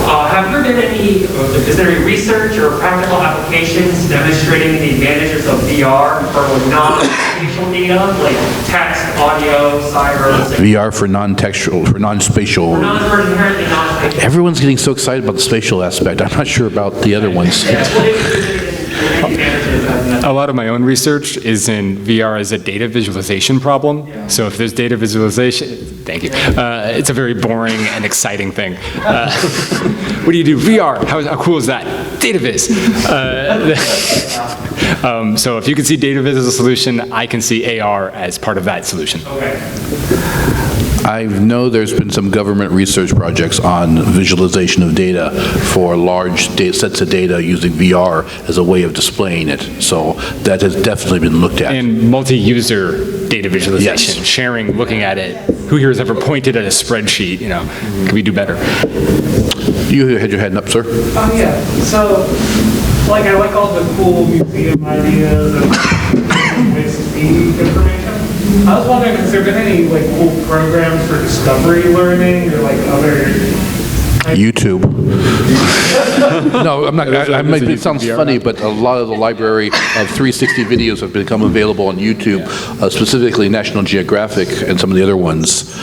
[SPEAKER 15] Have there been is there any research or practical applications demonstrating the advantages of VR for non-spatial data, like text, audio, cyber?
[SPEAKER 1] VR for non-textual, for non-spatial.
[SPEAKER 15] Inherently non-spatial.
[SPEAKER 1] Everyone's getting so excited about the spatial aspect. I'm not sure about the other ones.
[SPEAKER 4] A lot of my own research is in VR as a data visualization problem. Yeah. So if there's data visualization, thank you. It's a very boring and exciting thing. What do you do? VR, how cool is that? Data viz. So if you can see data viz as a solution, I can see AR as part of that solution.
[SPEAKER 15] Okay.
[SPEAKER 1] I know there's been some government research projects on visualization of data for large sets of data using VR as a way of displaying it. So that has definitely been looked at.
[SPEAKER 4] And multi-user data visualization,
[SPEAKER 1] yes.
[SPEAKER 4] Sharing, looking at it. Who here has ever pointed at a spreadsheet? You know, can we do better?
[SPEAKER 1] You had your hand up, sir.
[SPEAKER 9] Oh yeah. So, like, I like all the cool museum ideas and ways to see information. I was wondering, has there been any like cool programs for discovery learning or like other?
[SPEAKER 1] YouTube. No, I'm not. It sounds funny, but a lot of the library of 360 videos have become available on YouTube, specifically National Geographic and some of the other ones.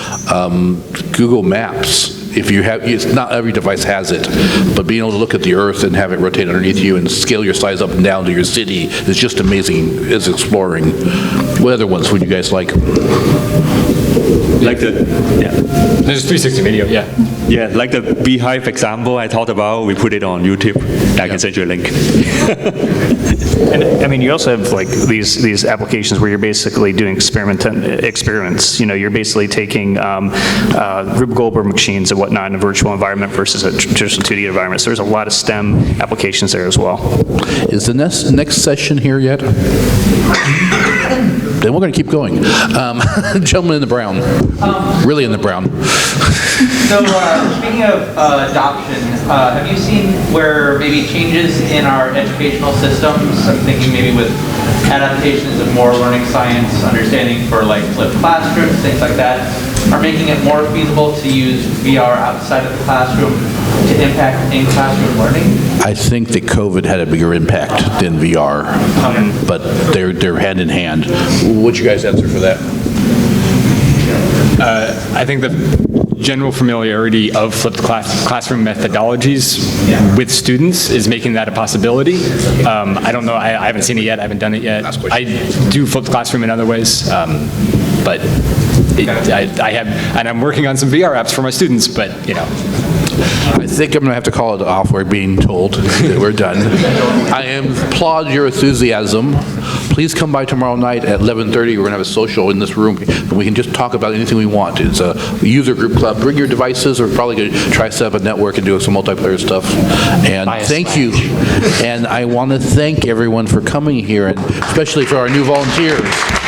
[SPEAKER 1] Google Maps. If you have, it's not every device has it, but being able to look at the Earth and have it rotate underneath you and scale your size up and down to your city is just amazing. It's exploring. What other ones would you guys like?
[SPEAKER 3] Like
[SPEAKER 4] There's 360 video, yeah.
[SPEAKER 3] Yeah, like the Beehive example I talked about, we put it on YouTube. I can send you a link.
[SPEAKER 2] And I mean, you also have like these applications where you're basically doing experiments. You know, you're basically taking Rube Goldberg machines and whatnot in a virtual environment versus a traditional 2D environment. So there's a lot of STEM applications there as well.
[SPEAKER 1] Is the next session here yet? Then we're going to keep going. Gentleman in the brown. Really in the brown.
[SPEAKER 16] So speaking of adoption, have you seen where maybe changes in our educational systems, I'm thinking maybe with adaptations of more learning science, understanding for like flipped classrooms, things like that, are making it more feasible to use VR outside of the classroom to impact in-classroom learning?
[SPEAKER 1] I think that COVID had a bigger impact than VR, but they're hand in hand. What's your guys' answer for that?
[SPEAKER 4] I think the general familiarity of flipped classroom methodologies with students is making that a possibility. I don't know, I haven't seen it yet, I haven't done it yet. I do flipped classroom in other ways, but I have, and I'm working on some VR apps for my students, but you know.
[SPEAKER 1] I think I'm going to have to call it off. We're being told that we're done. I applaud your enthusiasm. Please come by tomorrow night at 11:30. We're going to have a social in this room, and we can just talk about anything we want. It's a user group club. Bring your devices. We're probably going to try to set up a network and do some multiplayer stuff. And thank you. And I want to thank everyone for coming here, and especially for our new volunteers.